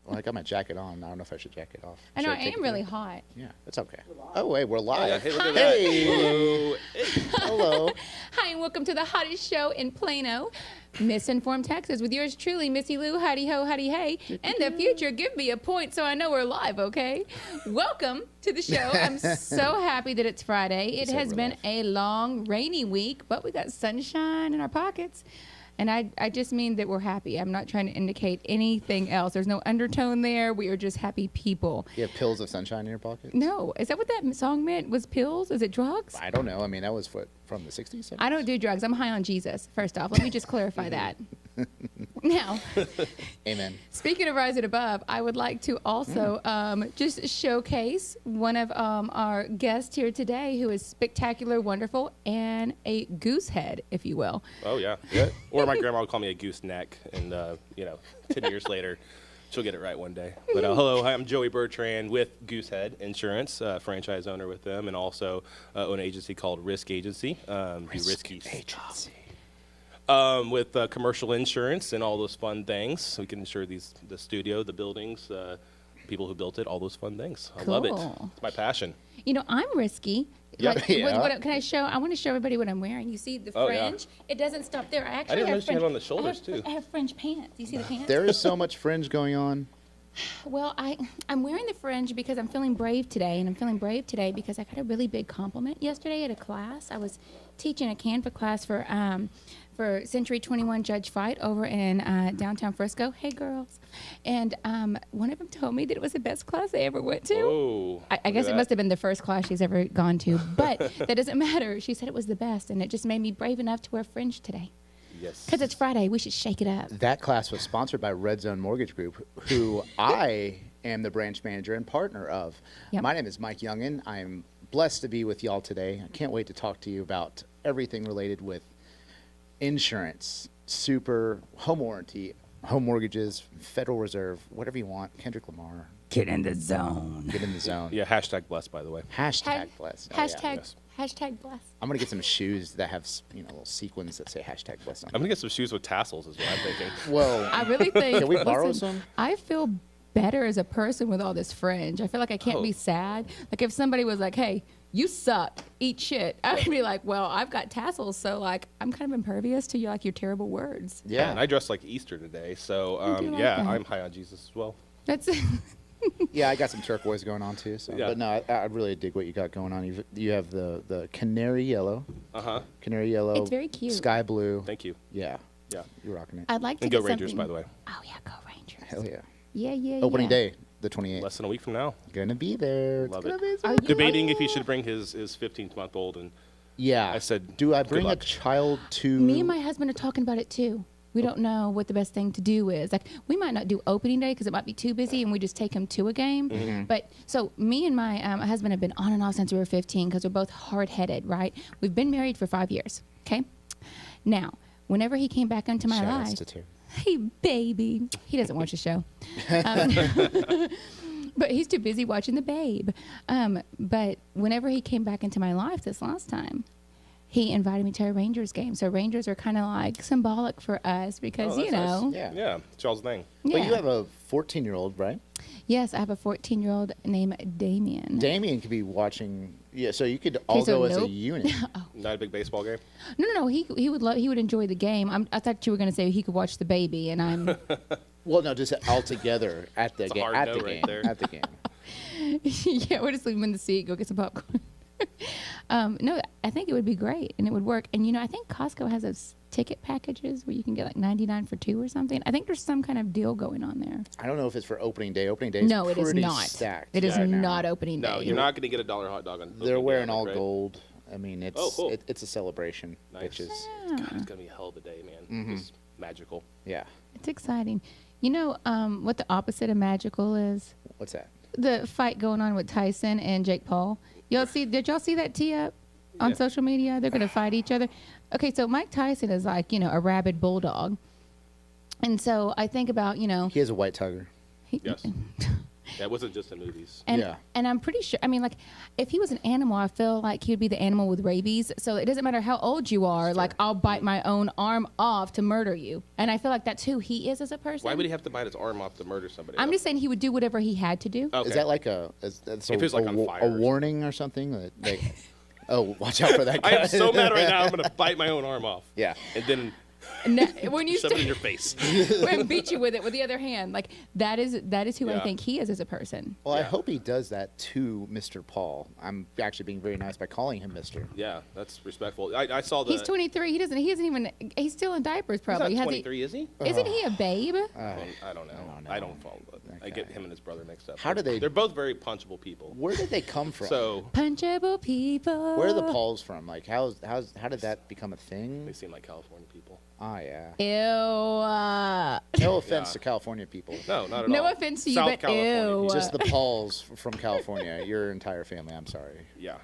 Well, I got my jacket on. I don't know if I should jack it off. I know, I am really hot. Yeah, it's okay. Oh, wait, we're live. Hey, look at that. Hey. Hello. Hi, and welcome to the hottest show in Plano, MissInformed, Texas, with yours truly, Missy Lou, howdy ho, howdy hey. In the future, give me a point so I know we're live, okay? Welcome to the show. I'm so happy that it's Friday. It has been a long, rainy week, but we got sunshine in our pockets. And I just mean that we're happy. I'm not trying to indicate anything else. There's no undertone there. We are just happy people. You have pills of sunshine in your pocket? No. Is that what that song meant? Was pills? Is it drugs? I don't know. I mean, that was from the 60s? 70s? I don't do drugs. I'm high on Jesus, first off. Let me just clarify that. Now, Amen. Speaking of rising above, I would like to also just showcase one of our guests here today who is spectacular, wonderful, and a goose head, if you will. Oh, yeah. Or my grandma would call me a gooseneck, and, 10 years later, she'll get it right one day. But hello, hi, I'm Joey Bertrand with Goosehead Insurance, franchise owner with them, and also own an agency called Risk Agency. Risky Agency. With commercial insurance and all those fun things. So we can insure the studio, the buildings, people who built it, all those fun things. I love it. It's my passion. You know, I'm risky. Yeah. Can I show? I want to show everybody what I'm wearing. You see the fringe? Yeah. It doesn't stop there. I didn't notice you had on the shoulders, too. I have fringe pants. You see the pants? There is so much fringe going on. Well, I'm wearing the fringe because I'm feeling brave today, and I'm feeling brave today because I got a really big compliment yesterday at a class. I was teaching a Canva class for Century 21 Judge Fight over in downtown Frisco. Hey, girls. And one of them told me that it was the best class they ever went to. Oh, I guess it must have been the first class she's ever gone to, but that doesn't matter. She said it was the best, and it just made me brave enough to wear fringe today. Yes. Because it's Friday. We should shake it up. That class was sponsored by Red Zone Mortgage Group, who I am the branch manager and partner of. Yep. My name is Mike Youngin. I'm blessed to be with y'all today. I can't wait to talk to you about everything related with insurance, super, home warranty, home mortgages, Federal Reserve, whatever you want, Kendrick Lamar. Get in the zone. Get in the zone. Yeah, hashtag blessed, by the way. Hashtag blessed. Oh, Hashtag, yes. hashtag bless. I'm going to get some shoes that have, little sequins that say hashtag blessed on I'm going to get some shoes with tassels is what I'm thinking. Well, I really think. can we borrow listen, some? I feel better as a person with all this fringe. I feel like I can't be sad. Like if somebody was like, "Hey, you suck, eat shit," I would be like, "Well, I've got tassels, so like I'm kind of impervious to your terrible words." Yeah. And I dressed like Easter today, so that. I'm high on Jesus as well. That's Yeah, I got some turquoise going on too. So, Yeah. but no, I really dig what you got going on. You have the canary yellow. Canary yellow. It's very cute. Sky blue. Thank you. Yeah. Yeah. You're rocking it. I'd like to And get go Rangers, something- by the way. Oh yeah, go Rangers. Hell yeah. Yeah. Opening day, the 28th. Less than a week from now. Gonna be there. Love it's gonna it. Be Are you Debating if he should bring his 15-month-old, and yeah. I said, do I good bring a luck. child to? Me and my husband are talking about it too. We don't know what the best thing to do is. Like, we might not do opening day because it might be too busy, and we just take him to a game. Mm-hmm. But so me and my husband have been on and off since we were 15 because we're both hard-headed, right? We've been married for 5 years. Okay. Now, whenever he came back into my Shout-outs life, to Terry. hey baby, he doesn't watch the show. But he's too busy watching The Babe. But whenever he came back into my life this last time, he invited me to a Rangers game. So Rangers are kind of like symbolic for us because, that's nice. Yeah. Yeah, Charles' thing. But yeah. you have a 14-year-old, right? Yes, I have a 14-year-old named Damien. Damien could be watching. Yeah, so you could all go as a unit. Not a big baseball game? No. He would enjoy the game. I thought you were going to say he could watch the baby, and I'm. Well, no, just all together at the It's a game. hard At no the right game. there. At the game. Yeah, we're just leaving him in the seat. Go get some popcorn. No, I think it would be great, and it would work. And I think Costco has those ticket packages where you can get like 99 for 2 or something. I think there's some kind of deal going on there. I don't know if it's for opening day. Opening day is No, it is pretty not. stacked. It is right now. not opening day. No, you're not going to get a $1 hot dog on They're opening wearing day, all right? gold. I mean, it's Oh, cool. it's a celebration, Nice. bitches. Yeah. God, it's going to be a hell of a day, man. It's magical. Yeah. It's exciting. You know what the opposite of magical is? What's that? The fight going on with Tyson and Jake Paul. Did y'all see that tee up on Yeah. social media? They're going to fight each other. Okay, so Mike Tyson is like, a rabid bulldog. And so I think about, He has a white tiger. he- Yes. That wasn't just in movies. And, Yeah. and I'm pretty sure, I mean, like, if he was an animal, I feel like he would be the animal with rabies. So it doesn't matter how old you are. Like, I'll bite my own arm off to murder you. And I feel like that's who he is as a person. Why would he have to bite his arm off to murder somebody? I'm else? just saying he would do whatever he had to do. Okay. Is that like a If it's like on fire a or warning or something? That they, oh, watch out for that guy. I am so mad right now. I'm gonna bite my own arm off. Yeah. And then No, when you shove it in your face. and beat you with it with the other hand, like that is who I Yeah. think he is as a person. Well, I Yeah. hope he does that to Mr. Paul. I'm actually being very nice by calling him Mr. Yeah, that's respectful. I saw the. He's 23. He isn't even. He's still in diapers. He's Probably. not Has 23, is he? Isn't he a babe? I don't know. I don't follow. I get him and his brother mixed up. How do they- They're both very punchable people. Where did they come from? So Punchable people. where are the Pauls from? Like, how did that become a thing? they seem like California people. Oh, yeah. Ew. No offense Yeah. to California people. No, not at all. No offense to you, South but California ew. people. Just the Pauls from California. Your entire family, I'm sorry. Yeah.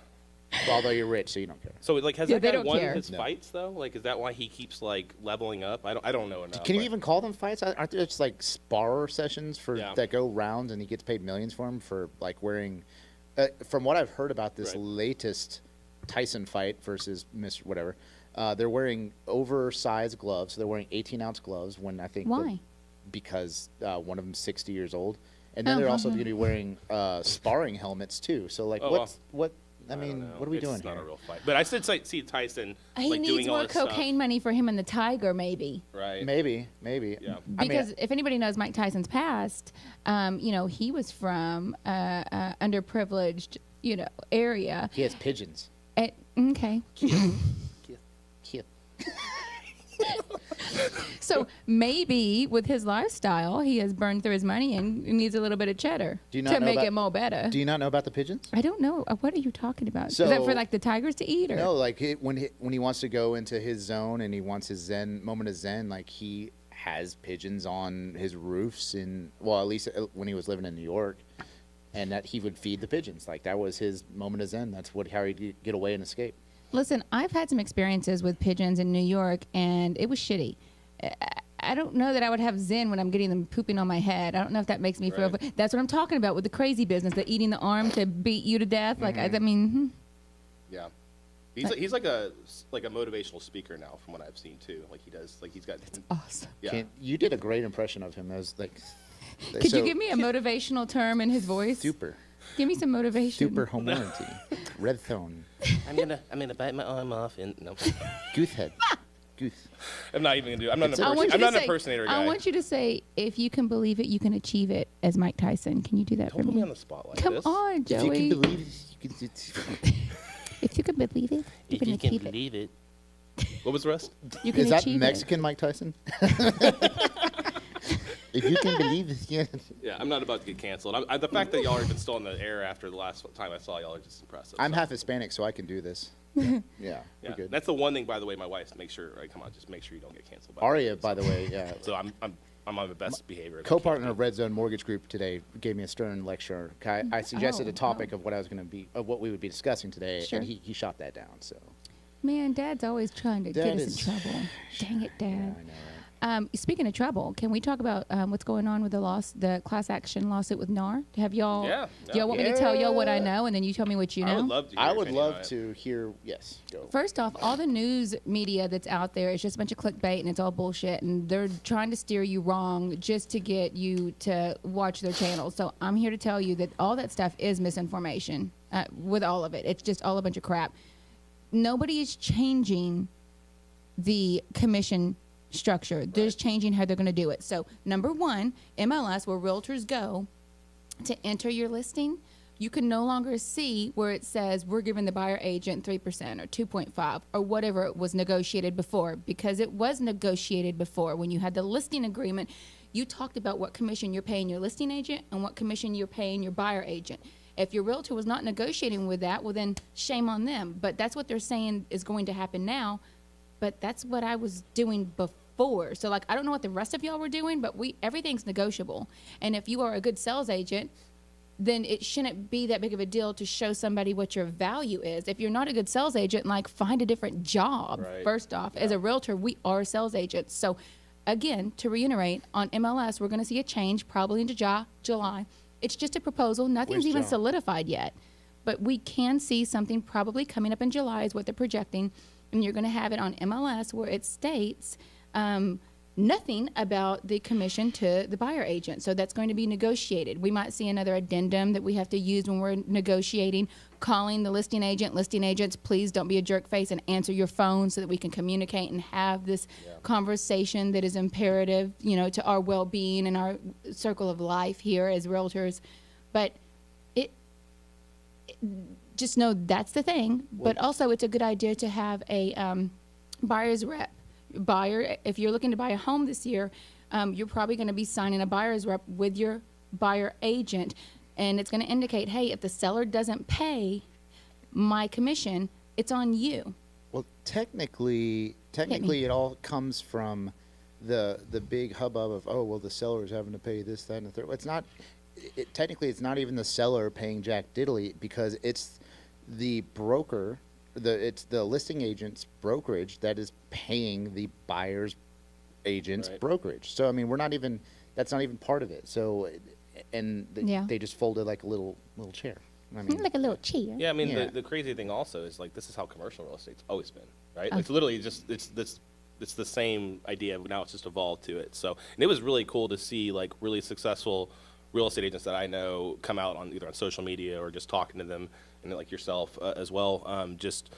Although you're rich, so you don't care. So like, has Yeah, that they guy don't won care. his No. fights though? Like, is that why he keeps like leveling up? I don't know enough. Can you but- even call them fights? Aren't there just like spar sessions for Yeah. that go round and he gets paid millions for them for like wearing? From what I've heard about this Right. latest Tyson fight versus Miss whatever, they're wearing oversized gloves. So they're wearing 18-ounce gloves when I think Why? because one of them's 60 years old, and then they're also going to be wearing sparring helmets too. So like, Oh, what's wow. what? I don't mean, know. what are we It's doing not here? a real fight. But I did see Tyson He like needs doing all more this cocaine money for him and the tiger, maybe. stuff. Right. Maybe. Yeah. I mean, Because if anybody knows Mike Tyson's past, he was from underprivileged, area. he has pigeons. Okay. Cute. So maybe with his lifestyle, he has burned through his money and needs a little bit of cheddar Do you not to know make about- it more better. Do you not know about the pigeons? I don't know. What are you talking about? Is that for So- like the tigers to eat? Or? No, like when he wants to go into his zone and he wants his zen moment of zen, like he has pigeons on his roofs at least when he was living in New York, and that he would feed the pigeons. Like that was his moment of zen. That's how he'd get away and escape. Listen, I've had some experiences with pigeons in New York, and it was shitty. I don't know that I would have zen when I'm getting them pooping on my head. I don't know if that makes me feel. Right. That's what I'm talking about with the crazy business, the eating the arm to beat you to death. Like I mean, Yeah. He's like a motivational speaker now, from what I've seen too. Like he does, like he's got. awesome. Yeah. You did a great impression of him. That was like. Could you give me a motivational term in his voice? super Give me some motivation. home warranty, red phone, I'm gonna bite my arm off and no. goose head, goose. I'm not even gonna do. I'm not an I want you I'm to not an say- impersonator guy. I want you to say, if you can believe it, you can achieve it, as Mike Tyson. Can you do that Don't for put me? me on the spot like Come this. on, If you Joey. can believe it, you can. If you can believe it, you can achieve it. it. What was the rest? You can Is that achieve Mexican Mike Tyson? If you can believe it, yeah. Yeah, I'm not about to get canceled. The fact that y'all are even still in the air after the last time I saw y'all are just impressive. I'm so. half Hispanic, so I can do this. Yeah, Yeah, we're good. that's the one thing, by the way. My wife makes sure. Right, come on, just make sure you don't get canceled. Aria, by the way, yeah. So I'm on my best behavior. if I Co-partner can of Red Zone Mortgage Group today gave me a stern lecture. I suggested a topic of what I was going to be, of what we would be discussing today, Sure. and he shot that down. So Man, Dad's always trying to Dad get us is- in trouble. Dang it, Dad. I know, right? Speaking of trouble, can we talk about what's going on with the class action lawsuit with NAR? Have y'all? Yeah, Do y'all want me to tell y'all what I know, and then you tell me what you know? I would love to. Hear I your would opinion on love it. to hear. Yes, go. First off, all the news media that's out there is just a bunch of clickbait and it's all bullshit, and they're trying to steer you wrong just to get you to watch their channels. So I'm here to tell you that all that stuff is misinformation. With all of it, it's just all a bunch of crap. Nobody is changing the commission structure. They're just changing how they're going to do it. So number one, MLS, where realtors go to enter your listing, you can no longer see where it says we're giving the buyer agent 3% or 2.5 or whatever it was negotiated before, because it was negotiated before. When you had the listing agreement, you talked about what commission you're paying your listing agent and what commission you're paying your buyer agent. If your realtor was not negotiating with that, well, then shame on them. But that's what they're saying is going to happen now. But that's what I was doing before. So, like, I don't know what the rest of y'all were doing, but everything's negotiable. And if you are a good sales agent, then it shouldn't be that big of a deal to show somebody what your value is. If you're not a good sales agent, like, find a different job. Right. First off, as a realtor, we are sales agents. So, again, to reiterate, on MLS, we're going to see a change probably into July. It's just a proposal. Nothing's Where's even John? solidified yet. But we can see something probably coming up in July is what they're projecting. And you're going to have it on MLS where it states nothing about the commission to the buyer agent. So that's going to be negotiated. We might see another addendum that we have to use when we're negotiating, calling the listing agent. Listing agents, please don't be a jerk face and answer your phone so that we can communicate and have this conversation that is imperative, you know, to our well-being and our circle of life here as realtors. But just know that's the thing. But also it's a good idea to have a buyer's rep. Buyer, if you're looking to buy a home this year, you're probably going to be signing a buyer's rep with your buyer agent, and it's going to indicate, hey, if the seller doesn't pay my commission, it's on you. Well, technically, it all comes from the big hubbub of, oh, well, the seller is having to pay this, that, and the third. It's not. Technically, it's not even the seller paying jack diddly, because it's the broker. It's the listing agent's brokerage that is paying the buyer's agent's brokerage. So I mean, that's not even part of it. So, and they just folded like a little chair. I mean, like a little chair. Yeah, I mean, the crazy thing also is, like, this is how commercial real estate's always been, right? It's literally just it's the same idea. Now it's just evolved to it. So, and it was really cool to see, like, really successful real estate agents that I know come out on either on social media or just talking to them, and like yourself as well, just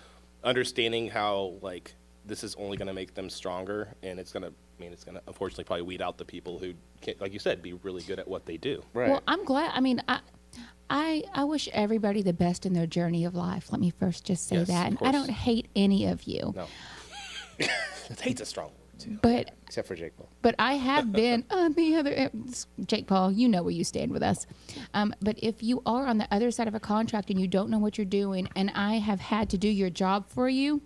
understanding how, like, this is only going to make them stronger, and it's going to unfortunately probably weed out the people who can't, like you said, be really good at what they do. right. Well, I'm glad. I mean, I wish everybody the best in their journey of life. Let me first just say Yes, that. of And I course. don't hate any of you. No, hate's a strong word too. But Except for Jake Paul. But I have been on the other, Jake Paul, you know where you stand with us. But if you are on the other side of a contract and you don't know what you're doing, and I have had to do your job for you,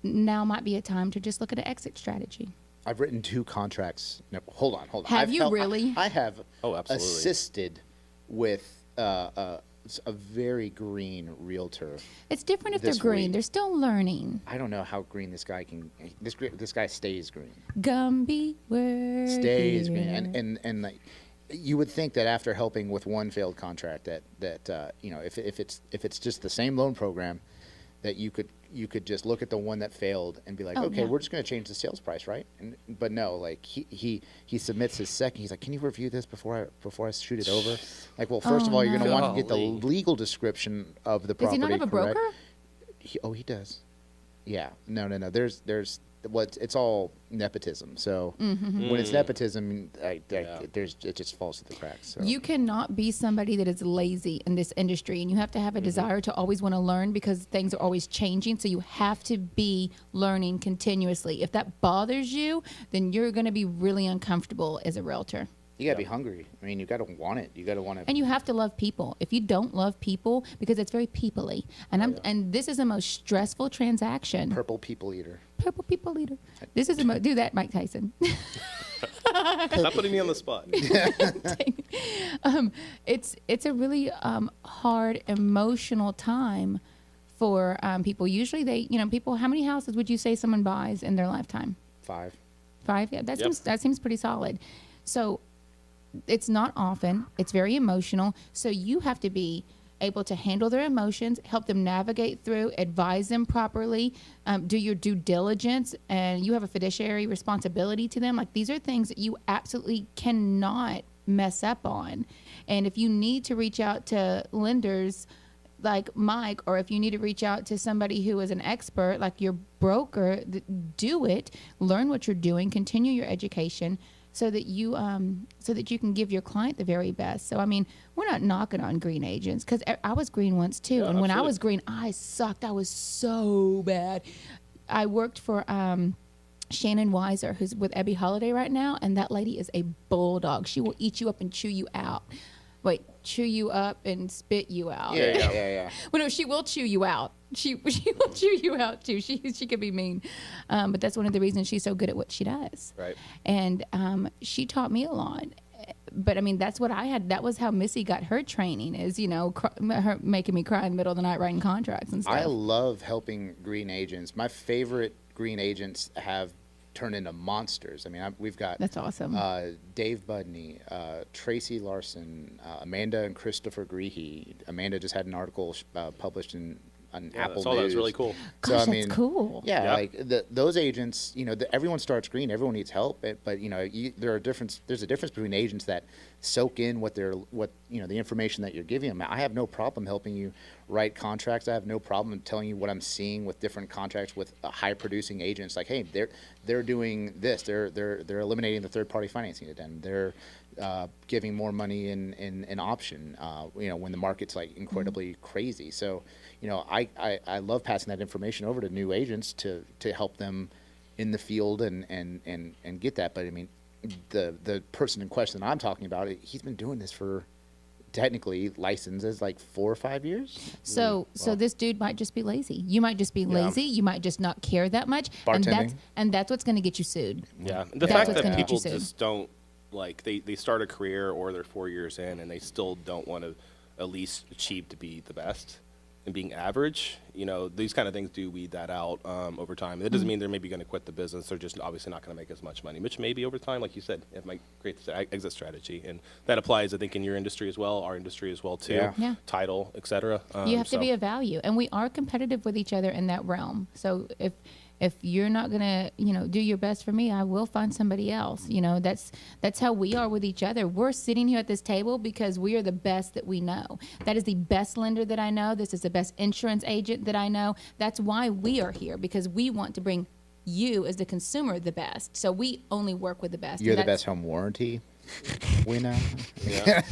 now might be a time to just look at an exit strategy. I've written 2 contracts. No, hold on. Have you really? I have absolutely. assisted with a very green realtor. It's different if they're This green. week. They're still learning. I don't know how green this guy can. This guy stays green. Gumby word. Stays green, and like, you would think that after helping with one failed contract, that you know, if it's just the same loan program, that you could just look at the one that failed and be like, okay, we're just going to change the sales price, right? But no, like he submits his second. He's like, can you review this before I shoot it over? Like, well, first of all, you're going to want to get the Golly. legal description of the Does property. he not have a correct? broker? He does. Yeah. No. There's it's all nepotism. So when it's nepotism, it just falls through the cracks. So. You cannot be somebody that is lazy in this industry, and you have to have a desire to always want to learn, because things are always changing. So you have to be learning continuously. If that bothers you, then you're going to be really uncomfortable as a realtor. You gotta be hungry. I mean, you gotta want it. You gotta want to. And you have to love people. If you don't love people, because it's very people-y, and this is the most stressful transaction. Purple people eater. Purple people eater. This is do that, Mike Tyson. Stop putting me on the spot. It's a really hard emotional time for people. Usually people. How many houses would you say someone buys in their lifetime? 5. 5. Yeah, that seems pretty solid. So it's not often. It's very emotional. So you have to be able to handle their emotions, help them navigate through, advise them properly, do your due diligence, and you have a fiduciary responsibility to them. Like, these are things that you absolutely cannot mess up on. And if you need to reach out to lenders like Mike, or if you need to reach out to somebody who is an expert like your broker, do it. Learn what you're doing. Continue your education, so that you can give your client the very best. So I mean, we're not knocking on green agents, because I was green once too, and when I was green, I sucked. I was so bad. I worked for Shannon Weiser, who's with Ebby Holiday right now, and that lady is a bulldog. She will eat you up and chew you out. Wait, chew you up and spit you out. Yeah. Well, no, she will chew you out. She will chew you out too. She could be mean, but that's one of the reasons she's so good at what she does. Right. And she taught me a lot. But I mean, that's what I had. That was how Missy got her training. Is her making me cry in the middle of the night writing contracts and stuff. I love helping green agents. My favorite green agents have turn into monsters. I mean, we've got That's awesome. Dave Budney, Tracy Larson, Amanda and Christopher Greehey. Amanda just had an article published on Apple That's all. That was News. really cool. Gosh, that's cool. Yeah, Yeah. like those agents, everyone starts green. Everyone needs help, but there's a difference between agents that soak in the information that you're giving them. I have no problem helping you write contracts. I have no problem telling you what I'm seeing with different contracts with high producing agents. Like, hey, they're doing this. They're eliminating the third party financing addendum. They're giving more money in option. When the market's like incredibly crazy. So, I love passing that information over to new agents to help them in the field and get that. But I mean, the person in question that I'm talking about, he's been doing this for technically licenses like 4 or 5 years. So this dude might just be lazy. You might just be lazy. You might just not care that much. Bartending. And that's what's going to get you sued. Yeah, the That's fact what's that gonna get you people sued. just don't they start a career or they're 4 years in and they still don't want to at least achieve to be the best and being average. These kind of things do weed that out over time. That doesn't mean they're maybe going to quit the business. They're just obviously not going to make as much money, which maybe over time, like you said, it might create this exit strategy. And that applies, I think, in your industry as well, our industry as well, too. Yeah. Title, et cetera. You have to be a value, and we are competitive with each other in that realm. So if you're not gonna do your best for me, I will find somebody else. That's how we are with each other. We're sitting here at this table because we are the best that we know. That is the best lender that I know. This is the best insurance agent that I know. That's why we are here, because we want to bring you as the consumer the best. So we only work with the best. You're the best home warranty. We know. Yeah.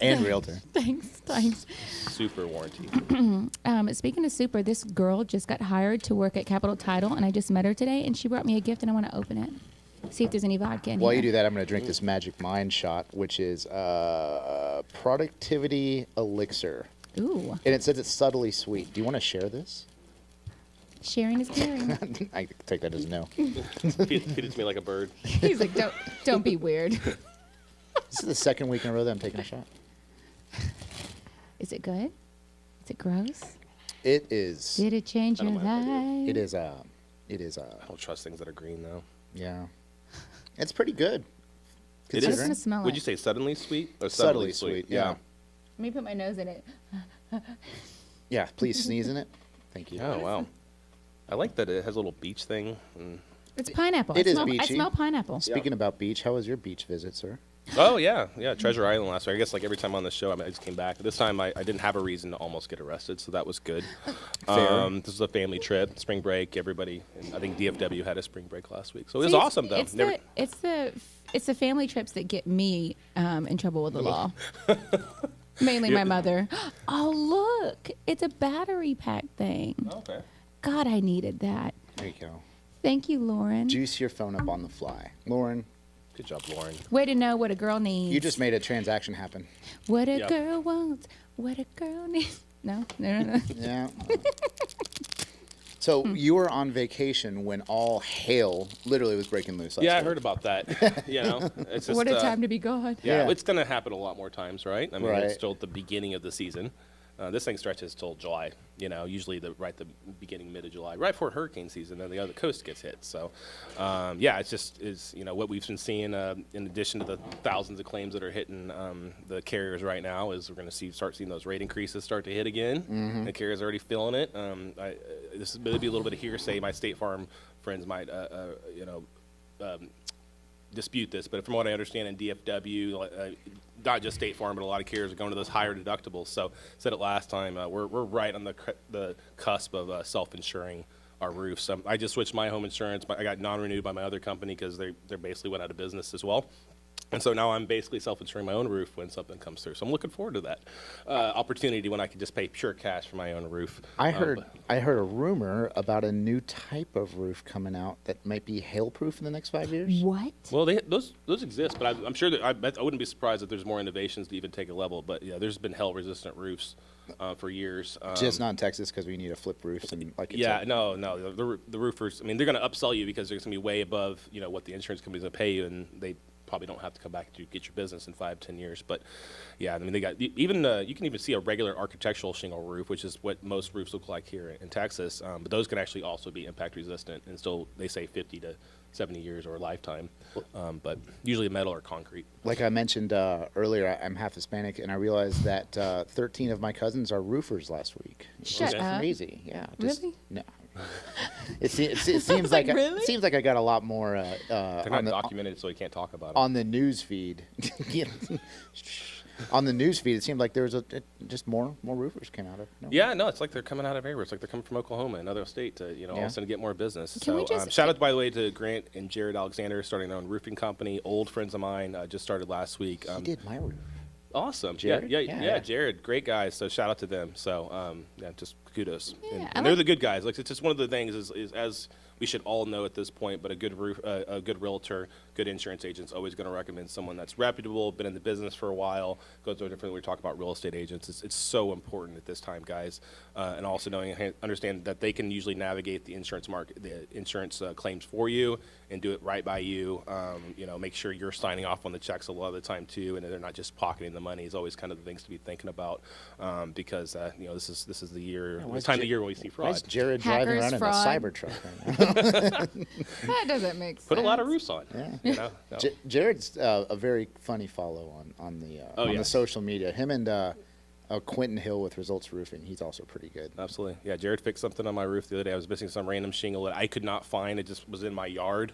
And realtor. Thanks. Super warranty. Speaking of super, this girl just got hired to work at Capital Title, and I just met her today, and she brought me a gift, and I want to open it. See if there's any vodka in While here. you do that, I'm going to drink this Magic Mind shot, which is Productivity Elixir. Ooh, And it says it's subtly sweet. Do you want to share this? sharing is caring. I take that as a no. Feed it to me like a bird. He's like, don't be weird. This is the second week in a row that I'm taking a shot. Is it good? Is it gross? It is. Did it change I your don't mind life? It is. I don't trust things that are green, though. Yeah. It's pretty good. It I'm is. just gonna smell Would it. you say suddenly sweet or Subtly sweet, yeah. Let me put my nose in it. Yeah, please sneeze in it. Thank you. Oh, wow. I like that it has a little beach thing. It's pineapple. It I is smell, I beachy. smell pineapple. Speaking about beach, how was your beach visit, sir? Oh, yeah. Treasure Island last week. I guess like every time on the show, I just came back. This time I didn't have a reason to almost get arrested, so that was good. Fair. This was a family trip, spring break. Everybody, and I think DFW had a spring break last week. So it was See, awesome, though. It's the family trips that get me in trouble with the law. Mainly my mother. Oh, look. It's a battery pack thing. Okay. God, I needed that. There you go. Thank you, Lauren. Juice your phone up on the fly. Lauren, Good job, Lauren. Way to know what a girl needs. you just made a transaction happen. What a Yep. girl wants, what a girl needs. No. Yeah. So you were on vacation when all hell literally was breaking loose. last Yeah, I week. heard about that. It's just, What a time to be God. Yeah, Yeah. it's going to happen a lot more times, right? I mean, Right. it's still at the beginning of the season. This thing stretches till July. Usually the beginning, mid of July, right before hurricane season, then the other coast gets hit. So, it's what we've been seeing. In addition to the thousands of claims that are hitting the carriers right now, is we're going to start seeing those rate increases start to hit again. Mm-hmm. The carriers are already feeling it. This is maybe a little bit of hearsay. My State Farm friends might, dispute this, but from what I understand in DFW, not just State Farm, but a lot of carriers are going to those higher deductibles. So, said it last time, we're right on the cusp of self-insuring our roofs. I just switched my home insurance. I got non-renewed by my other company because they basically went out of business as well. And so now I'm basically self-insuring my own roof when something comes through. So I'm looking forward to that opportunity when I can just pay pure cash for my own roof. I heard a rumor about a new type of roof coming out that might be hail-proof in the next 5 years. What? Well, those exist, but I'm sure that I wouldn't be surprised if there's more innovations to even take a level. But yeah, there's been hail-resistant roofs for years. Just not in Texas because we need to flip roofs and like. It's Yeah, like- no. The roofers. I mean, they're going to upsell you because they're going to be way above what the insurance company's going to pay you, and they probably don't have to come back to get your business in 5-10 years. But yeah, I mean, they got even you can even see a regular architectural shingle roof, which is what most roofs look like here in Texas. But those can actually also be impact resistant, and still they say 50 to 70 years or a lifetime, but usually metal or concrete. Like I mentioned earlier, I'm half Hispanic, and I realized that 13 of my cousins are roofers last week. Shut It's up. crazy. Yeah. Really? No. It seems like really? it seems like I got a lot more They're not documented, so we can't talk about it. on the news feed. On the news feed, it seemed like there was just more roofers came out of. No. Yeah, no, it's like they're coming out of everywhere. It's like they're coming from Oklahoma, another state, to all of a sudden get more business. Can we So just- shout out, by the way, to Grant and Jared Alexander starting their own roofing company. Old friends of mine, just started last week. He did my roof. Awesome. Jared? Yeah, Yeah. Jared, great guys. So shout out to them. So yeah, just kudos. Yeah, I and they're like- the good guys. Like, it's just one of the things is as we should all know at this point, but a good realtor, good insurance agent's always going to recommend someone that's reputable, been in the business for a while. Goes to a different. We talk about real estate agents. It's so important at this time, guys, and also understand that they can usually navigate the insurance market, the insurance claims for you, and do it right by you. Make sure you're signing off on the checks a lot of the time too, and they're not just pocketing the money. Is always kind of the things to be thinking about, because this is the year, why the is time of Ja- the year when we see Why is fraud. Jared driving Hackers, around fraud. in a Cybertruck right now? That doesn't make sense. Put a lot of roofs on. Yeah. No. Jared's a very funny follow on the yes. social media. Him and Quentin Hill with Results Roofing. He's also pretty good. Absolutely. Yeah, Jared fixed something on my roof the other day. I was missing some random shingle that I could not find. It just was in my yard.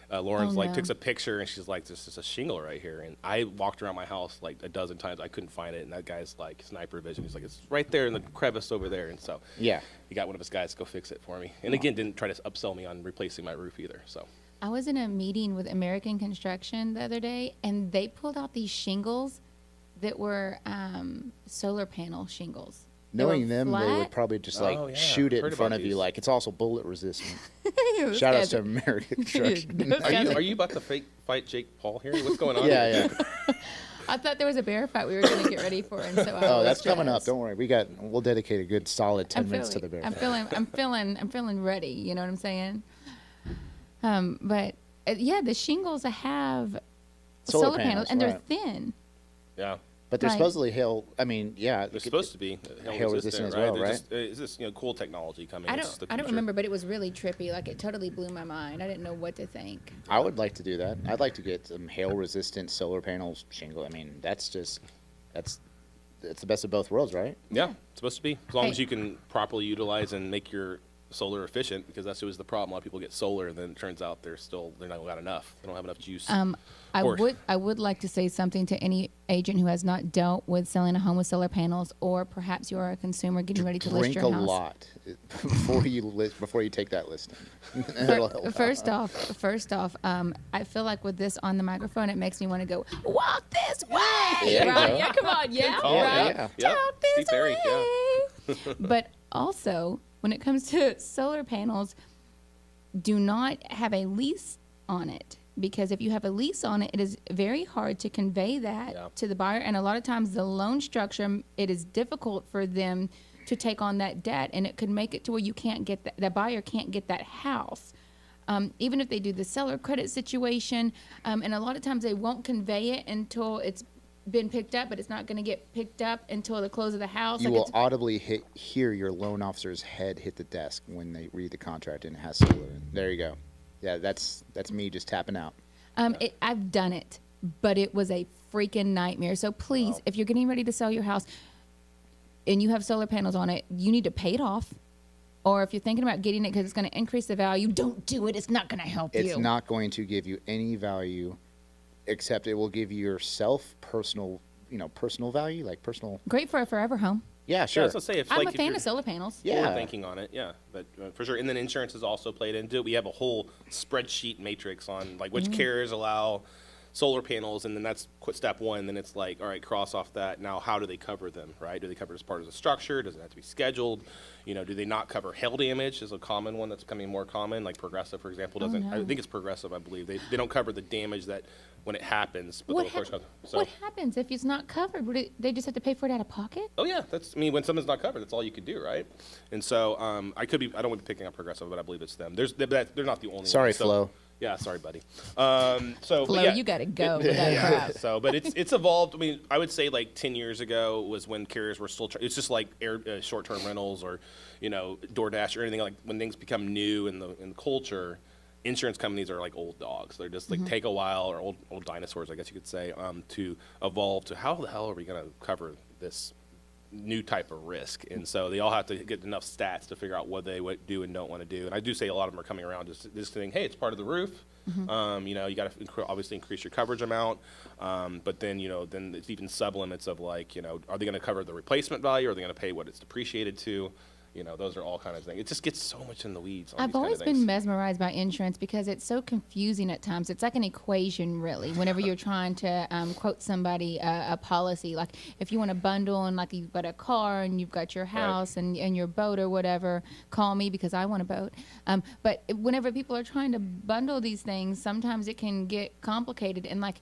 Lauren's Oh, no. took a picture, and she's like, "This is a shingle right here." And I walked around my house like a dozen times. I couldn't find it, and that guy's like sniper vision. He's like, "It's right there in the crevice over there." And so Yeah. he got one of his guys to go fix it for me. And again, didn't try to upsell me on replacing my roof either. So I was in a meeting with American Construction the other day, and they pulled out these shingles that were solar panel shingles. They were Knowing them, they would flat. probably just Oh, yeah. shoot it Heard in front about of you. these. Like it's also bullet resistant. Those Shout out guys to are- American Construction. Those guys are you about to fight Jake Paul here? What's going on? Yeah, here? yeah. I thought there was a bear fight we were going to get ready for, and so I Oh, was that's coming up. stressed. Don't worry. We'll dedicate a good solid 10 minutes to the bear. I'm feeling ready. You know what I'm saying? But yeah, the shingles have Solar panels, panels, and they're right. thin. Yeah. But they're Right. supposedly hail. I mean, yeah. They're supposed to be hail resistant as well, They're right? just, it's just cool technology coming. I It's the don't future. remember, but it was really trippy. Like it totally blew my mind. I didn't know what to think. I would like to do that. I'd like to get some hail resistant solar panels shingle. I mean, that's the best of both worlds, right? Yeah, it's supposed to be. As long Hey. as you can properly utilize and make your solar efficient, because that's always the problem. A lot of people get solar, and then it turns out they're not got enough. They don't have enough juice. I Or- would like to say something to any agent who has not dealt with selling a home with solar panels, or perhaps you are a consumer getting ready to list Drink your a house. lot before you take that listing. It'll help. First off, I feel like with this on the microphone, it makes me want to go walk this way. There you Right? go. Yeah, come on, yeah, call, right. yeah. Yep. Walk this Steve Perry, way. But also, when it comes to solar panels, do not have a lease on it. Because if you have a lease on it, it is very hard to convey that Yeah. to the buyer. And a lot of times the loan structure, it is difficult for them to take on that debt. And it could make it to where you can't get that, the buyer can't get that house. Even if they do the seller credit situation. And a lot of times they won't convey it until it's been picked up, but it's not going to get picked up until the close of the house. You Like will it's- audibly hear your loan officer's head hit the desk when they read the contract and it has solar in. There you go. Yeah, that's me just tapping out. I've done it, but it was a freaking nightmare. So please, Wow. if you're getting ready to sell your house and you have solar panels on it, you need to pay it off. Or if you're thinking about getting it because it's going to increase the value, don't do it. It's not going to help you. It's not going to give you any value, except it will give you yourself personal value, like personal. Great for a forever home. Yeah, Yeah, I sure. was gonna say, if I'm like a if fan you're of solar panels. Yeah. forward thinking on it, yeah, but for sure. And then insurance is also played into it. We have a whole spreadsheet matrix on like which carriers allow solar panels, and then that's step one. Then it's like, all right, cross off that. Now, how do they cover them? Right? Do they cover it as part of the structure? Does it have to be scheduled? Do they not cover hail damage? Is a common one that's becoming more common. Like Progressive, for example, doesn't. no. I think it's Progressive. I believe they don't cover the damage that when it happens. But What, they'll, of course, so. what happens if it's not covered? They just have to pay for it out of pocket? Oh yeah, when something's not covered, that's all you can do, right? And so I don't want to be picking up Progressive, but I believe it's them. They're not the only. Sorry, one. So, Flo. Yeah, sorry, buddy. Flo, yeah. you gotta go. with that crap. So, but it's evolved. I mean, I would say like 10 years ago was when carriers were still. It's just like short-term rentals or, DoorDash or anything like when things become new in the culture. Insurance companies are like old dogs. They're just like take a while, or old dinosaurs, I guess you could say, to evolve to how the hell are we going to cover this new type of risk. And so they all have to get enough stats to figure out what they do and don't want to do. And I do say a lot of them are coming around just saying, hey, it's part of the roof. You got to obviously increase your coverage amount. But then, then it's even sublimits of like, are they going to cover the replacement value? Or are they going to pay what it's depreciated to? Those are all kind of things. It just gets so much in the weeds. I've always been mesmerized by insurance because it's so confusing at times. It's like an equation, really. Whenever you're trying to quote somebody a policy, like if you want to bundle and like you've got a car and you've got your house and your boat or whatever, call me because I want a boat. But whenever people are trying to bundle these things, sometimes it can get complicated. And like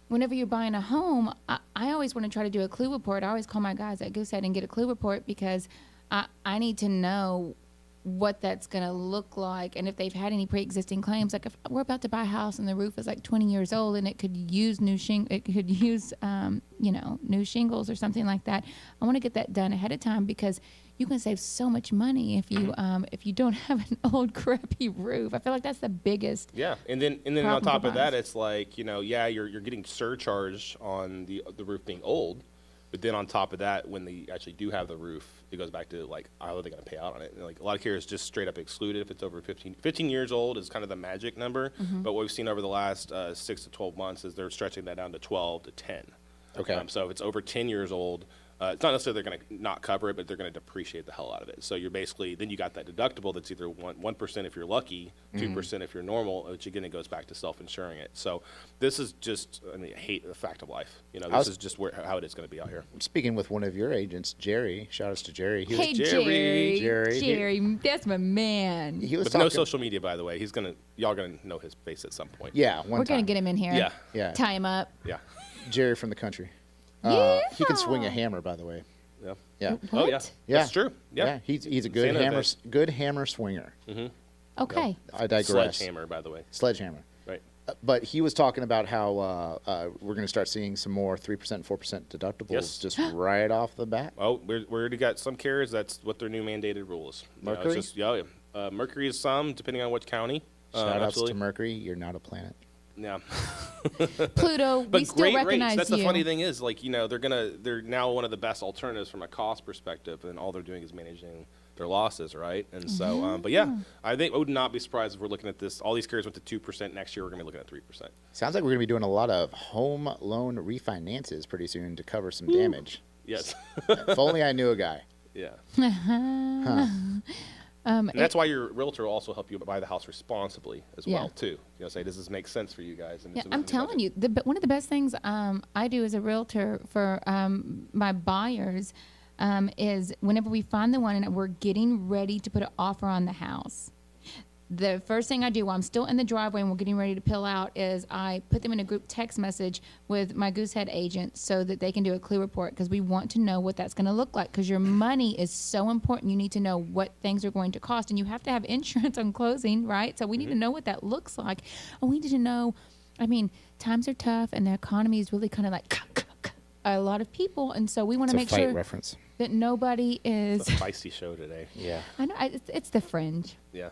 whenever you're buying a home, I always want to try to do a clue report. I always call my guys at Goosehead and get a clue report because I need to know what that's going to look like and if they've had any pre-existing claims. Like if we're about to buy a house and the roof is like 20 years old and it could use new shingles or something like that. I want to get that done ahead of time because you can save so much money if you don't have an old crappy roof. I feel like that's the biggest. Yeah, and then on top of that, it's like you're getting surcharge on the roof being old. But then on top of that, when they actually do have the roof, it goes back to like, how are they going to pay out on it? And like a lot of carriers just straight up exclude it if it's over 15 years old is kind of the magic number. But what we've seen over the last 6 to 12 months is they're stretching that down to 12 to 10. Okay. So if it's over 10 years old, it's not necessarily they're going to not cover it, but they're going to depreciate the hell out of it. So you're basically, then you got that deductible that's either 1% if you're lucky, 2% if you're normal, which again, it goes back to self-insuring it. So this is just, I hate the fact of life. This is just how it is going to be out here. Speaking with one of your agents, Jerry, shout outs to Jerry. Hey, Jerry, that's my man. He was With talking, no social media, by the way. Y'all going to know his face at some point. Yeah, We're going to get him in here. Yeah. Tie him up. Yeah. Jerry from the country. He can swing a hammer, by the way. Yeah. Yeah. What? Oh, yeah. Yeah. That's true. Yeah. He's a good hammer swinger. Okay. I digress. Sledgehammer, by the way. Sledgehammer. Right. But he was talking about how we're going to start seeing some more 3%, 4% deductibles just right off the bat. Oh, we already got some carriers. That's what their new mandated rule is. Mercury? Mercury is some, depending on which county. Shout outs to Mercury. You're not a planet. Yeah. Pluto, but we still recognize rates. That's you. the funny thing is, like, they're now one of the best alternatives from a cost perspective, and all they're doing is managing their losses, right? And so, but yeah, I think I would not be surprised if we're looking at this. All these carriers went to 2%. Next year, we're going to be looking at 3%. Sounds like we're going to be doing a lot of home loan refinances pretty soon to cover some damage. Yes. If only I knew a guy. Yeah. Huh. And that's why your realtor will also help you buy the house responsibly as well, too. Say, does this make sense for you guys? And I'm telling you, one of the best things I do as a realtor for my buyers is whenever we find the one and we're getting ready to put an offer on the house, the first thing I do while I'm still in the driveway and we're getting ready to peel out is I put them in a group text message with my Goosehead agent so that they can do a clue report because we want to know what that's going to look like because your money is so important. You need to know what things are going to cost, and you have to have insurance on closing, right? So we need to know what that looks like. And we need to know, times are tough and the economy is really kind of like a lot of people, and so we want to make sure reference. That nobody is... It's a feisty show today. Yeah. I know, it's the fringe. Yeah.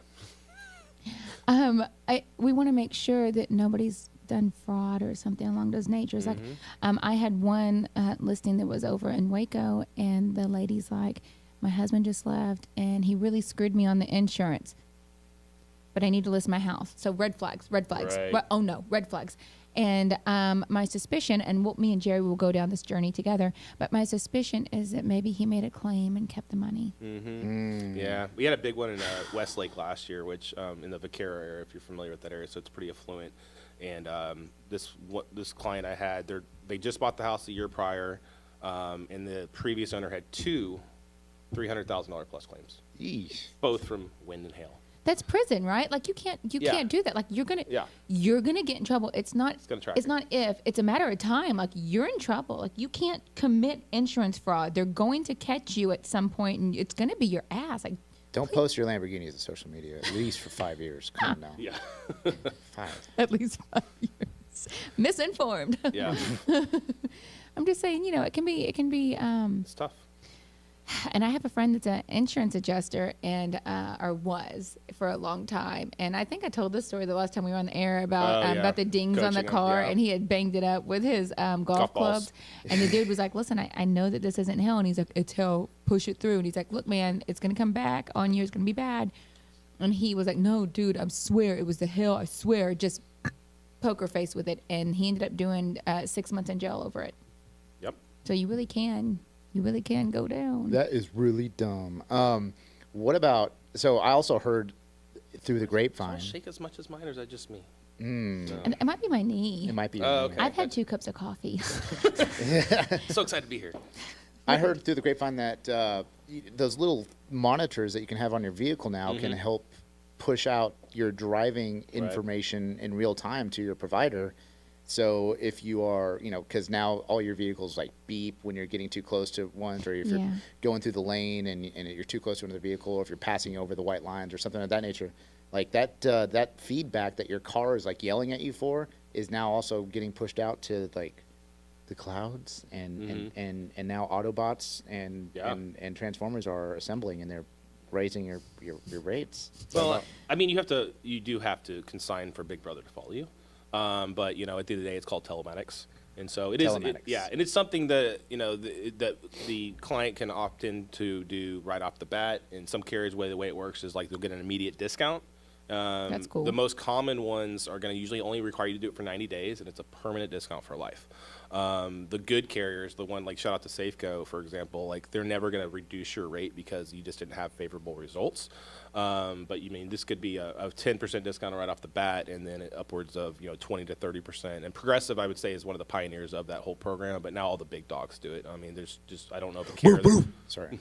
We want to make sure that nobody's done fraud or something along those natures. Like, I had one listing that was over in Waco, and the lady's like, my husband just left, and he really screwed me on the insurance, but I need to list my house. So red flags. Right. Well, oh no, red flags. And my suspicion, and me and Jerry will go down this journey together, but my suspicion is that maybe he made a claim and kept the money. Yeah. We had a big one in Westlake last year, which in the Vaquero area, if you're familiar with that area, so it's pretty affluent. And this client I had, they just bought the house the year prior, and the previous owner had two $300,000 plus claims, both from wind and hail. That's prison, right? Like you can't do that. Like you're gonna get in trouble. It's not if, it's a matter of time. Like you're in trouble. Like you can't commit insurance fraud. They're going to catch you at some point, and it's gonna be your ass. Like Don't post your Lamborghinis to social media at least for 5 years. Come on now. Yeah. 5. At least 5 years. Misinformed. Yeah. I'm just saying, it can be It's tough. and I have a friend that's an insurance adjuster or was for a long time. And I think I told this story the last time we were on the air about the dings on the Coaching car, him, and he had banged it up with his golf Golf clubs. balls. And the dude was like, listen, I know that this isn't hell. And he's like, it's hell, push it through. And he's like, look, man, it's going to come back on you. It's going to be bad. And he was like, no, dude, I swear it was the hell. I swear, just poker face with it. And he ended up doing 6 months in jail over it. Yep. So you really can go down. That is really dumb. What about? So I also heard through the grapevine. Does it shake as much as mine, or is that just me? And it might be my knee. It might be. Okay. I've had 2 cups of coffee. So excited to be here. I heard through the grapevine that those little monitors that you can have on your vehicle now can help push out your driving information in real time to your provider. So if you are, because now all your vehicles like beep when you're getting too close to ones, or if you're going through the lane and you're too close to another vehicle, or if you're passing over the white lines or something of that nature, like that feedback that your car is like yelling at you for is now also getting pushed out to like the clouds, and now Autobots and Transformers are assembling, and they're raising your rates. Well, I mean, you do have to consign for Big Brother to follow you. But at the end of the day, it's called telematics, and so it is. And it's something that that the client can opt in to do right off the bat. And some carriers, the way it works is like they'll get an immediate discount. That's cool. The most common ones are going to usually only require you to do it for 90 days, and it's a permanent discount for life. The good carriers, the one like shout out to Safeco, for example, like they're never going to reduce your rate because you just didn't have favorable results. But this could be a 10% discount right off the bat, and then upwards of 20 to 30%. And Progressive, I would say, is one of the pioneers of that whole program. But now all the big dogs do it. I mean, there's just I don't know the carrier. Sorry.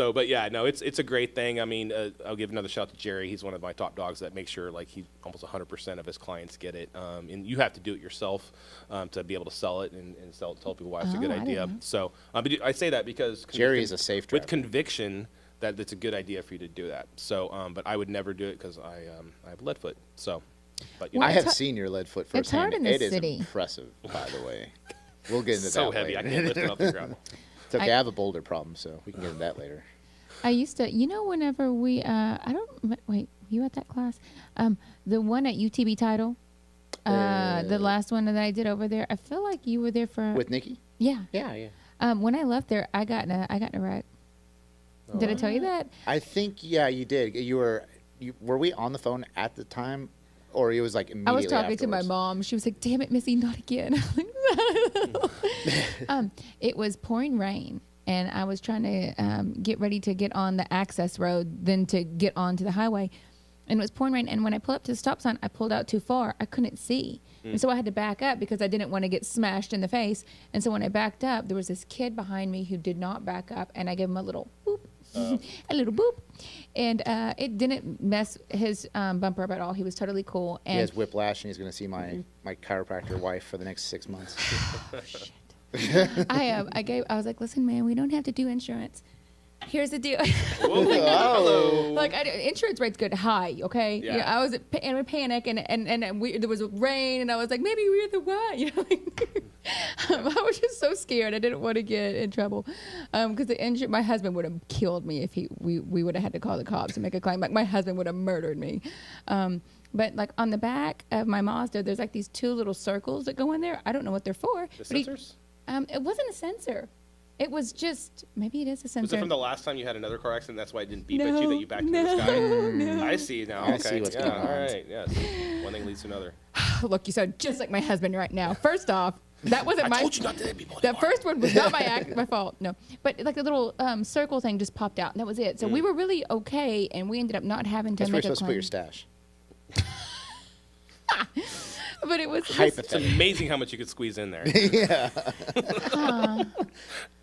But yeah, no, it's a great thing. I mean, I'll give another shout out to Jerry. He's one of my top dogs that makes sure like he almost 100% of his clients get it. And you have to do it yourself to be able to sell it and tell people why it's a good idea. So I say that because Jerry is a safe driver. With conviction that it's a good idea for you to do that. So, but I would never do it because I have lead foot. So, but I have seen your lead foot firsthand. It's hard in the city. It is impressive, by the way. We'll get into so that heavy later. I can't lift it off the ground. It's okay. I have a boulder problem, so we can get into that later. I used to, whenever we, wait, were you at that class? The one at UTB Title, the last one that I did over there. I feel like you were there for with Nikki. Yeah. Yeah. When I left there, I got in a wreck. Did I tell you that? I think you did. Were we on the phone at the time, or it was like immediately I was talking to my afterwards? mom. She was like, "Damn it, Missy, not again." It was pouring rain, and I was trying to get ready to get on the access road, then to get onto the highway. And it was pouring rain. And when I pulled up to the stop sign, I pulled out too far. I couldn't see. And so I had to back up because I didn't want to get smashed in the face. And so when I backed up, there was this kid behind me who did not back up. And I gave him a little boop, a little boop. And it didn't mess his bumper up at all. He was totally cool. And He has whiplash, and he's going to see my chiropractor wife for the next 6 months. Oh, shit. I was like, listen, man, we don't have to do insurance. Here's the deal. Hello. Like insurance rates go high, okay? Yeah. I was in a panic, and there was rain, and I was like, maybe we're the one. I was just so scared. I didn't want to get in trouble because my husband would have killed me if we would have had to call the cops and make a claim. Like my husband would have murdered me. But like on the back of my Mazda, there's like these 2 little circles that go in there. I don't know what they're for. The sensors? It wasn't a sensor. It was just, maybe it is a sensor. Was it from the last time you had another car accident? That's why it didn't beep at you that you backed into this guy? No. I see now. I Okay. see what's going on. All right. Yeah. So one thing leads to another. Look, you sound just like my husband right now. First off, that wasn't I told you not to hit people The anymore. first one was not my fault. No, but like the little circle thing just popped out, and that was it. So we were really okay, and we ended up not having to That's where make you're a supposed to put claim. your stash. But it was It's amazing how much you could squeeze in there. Yeah.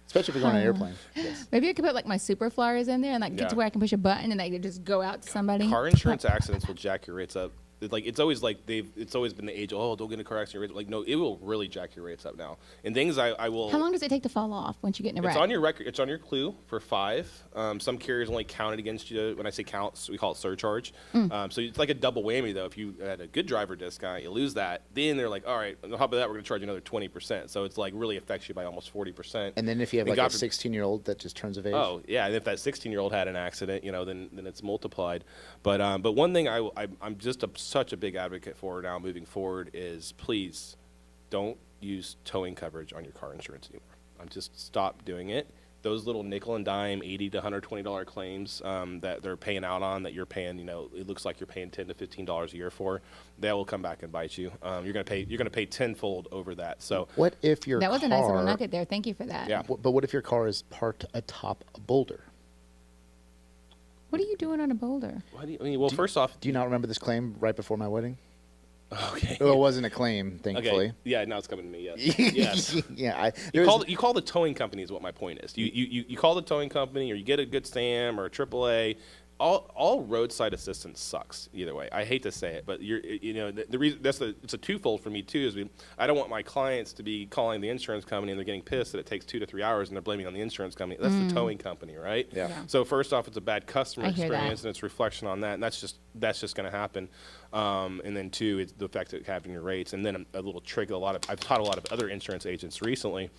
Especially if you're going on an airplane. Yes. maybe I could put like my super flyers in there and like get to where I can push a button and they could just go out to somebody. Car insurance accidents will jack your rates up it's always been the age, oh, don't get in a car accident. Like, no, it will really jack your rates up now. And things I will. How long does it take to fall off once you get in a wreck? It's on your record. It's on your clue for 5. Some carriers only count it against you. When I say counts, we call it surcharge. So it's like a double whammy, though. If you had a good driver discount, you lose that. Then they're like, all right, on top of that, we're going to charge you another 20%. So it's like really affects you by almost 40%. And then if you have like a 16-year-old that just turns of age. Oh yeah, and if that 16-year-old had an accident, then it's multiplied. But one thing I'm just such a big advocate for now moving forward is please don't use towing coverage on your car insurance anymore. Just stop doing it. Those little nickel and dime $80 to $120 claims that they're paying out on, that you're paying, it looks like you're paying $10 to $15 a year for, that will come back and bite you. You're gonna pay tenfold over that. So what if your that was a nice little nugget there. Thank you for that. Yeah. But what if your car is parked atop a boulder? What are you doing on a boulder? Well, first off, do you not remember this claim right before my wedding? Okay. Well, it wasn't a claim, thankfully. Okay. Yeah, now it's coming to me. Yes. Yes. Yeah. You call the towing company is what my point is. You call the towing company, or you get a Good Sam or a AAA. All roadside assistance sucks either way. I hate to say it, but the reason it's a twofold for me too. Is I don't want my clients to be calling the insurance company and they're getting pissed that it takes 2 to 3 hours and they're blaming on the insurance company. That's the towing company, right? Yeah. So first off, it's a bad customer I hear experience that. and it's reflection on that, and that's just going to happen. And then 2, it's the effect of having your rates, and then a little trick. I've taught a lot of other insurance agents recently.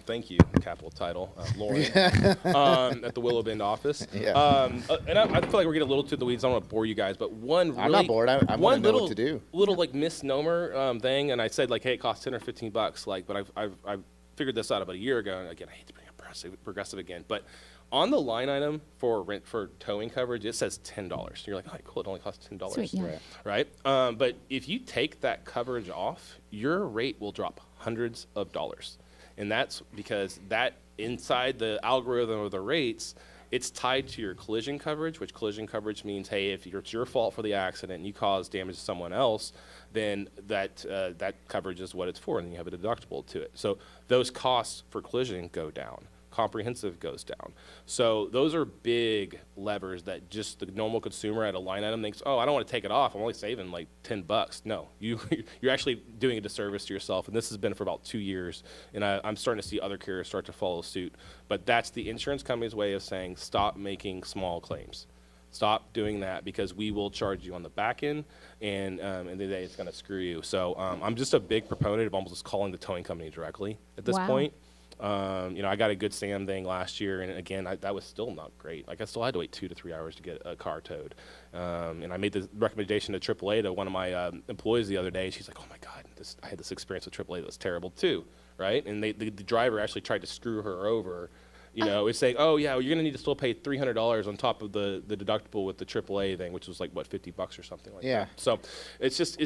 Thank you, capital title, Lauren, at the Willow Bend office. Yeah. And I feel like we're getting a little to the weeds. I don't want to bore you guys, but I'm not bored. I want to know what to do. Little like misnomer thing, and I said like, hey, it costs $10 or $15. Like, but I've figured this out about a year ago, and again, I hate to bring up progressive again, but on the line item for towing coverage, it says $10. You're like, oh, cool, it only costs $10. Sweet, yeah. Right? But if you take that coverage off, your rate will drop hundreds of dollars. And that's because that inside the algorithm of the rates, it's tied to your collision coverage, which collision coverage means, hey, if it's your fault for the accident and you cause damage to someone else, then that coverage is what it's for, and you have a deductible to it. So those costs for collision go down. Comprehensive goes down. So those are big levers that just the normal consumer at a line item thinks, oh, I don't want to take it off. I'm only saving like $10. No, you're actually doing a disservice to yourself. And this has been for about 2 years. And I'm starting to see other carriers start to follow suit. But that's the insurance company's way of saying, stop making small claims. Stop doing that, because we will charge you on the back end, and in the day it's going to screw you. So I'm just a big proponent of almost just calling the towing company directly at this point. I got a Good Sam thing last year, and again, that was still not great. Like, I still had to wait 2 to 3 hours to get a car towed. And I made the recommendation to AAA to one of my employees the other day. She's like, oh my God, I had this experience with AAA that was terrible too, right? And the driver actually tried to screw her over. It's saying, oh yeah, well, you're gonna need to still pay $300 on top of the deductible with the AAA thing, which was like what, $50 or something like that. So it's just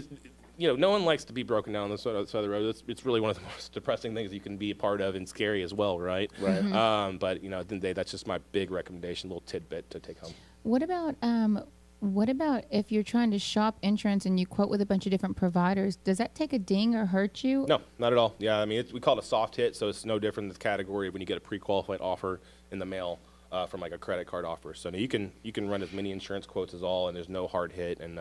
no one likes to be broken down on the side of the road. It's really one of the most depressing things you can be a part of, and scary as well, right? Right. Mm-hmm. But at the end of the day, that's just my big recommendation, little tidbit to take home. What about if you're trying to shop insurance and you quote with a bunch of different providers? Does that take a ding or hurt you? No, not at all. Yeah, I mean, we call it a soft hit, so it's no different than the category of when you get a pre-qualified offer in the mail from like a credit card offer. So you can run as many insurance quotes as all, and there's no hard hit. And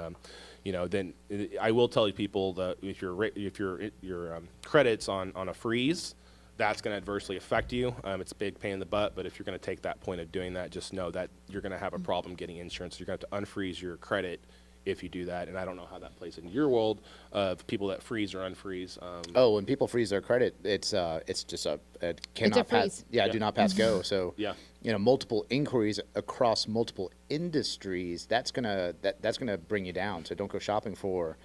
then I will tell you people that if your credits on a freeze, that's going to adversely affect you. It's a big pain in the butt, but if you're going to take that point of doing that, just know that you're going to have a problem getting insurance. You're going to have to unfreeze your credit if you do that, and I don't know how that plays in your world of people that freeze or unfreeze. When people freeze their credit, it's just it cannot pass. Yeah, do not pass go. So multiple inquiries across multiple industries. That's gonna bring you down. So don't go shopping for.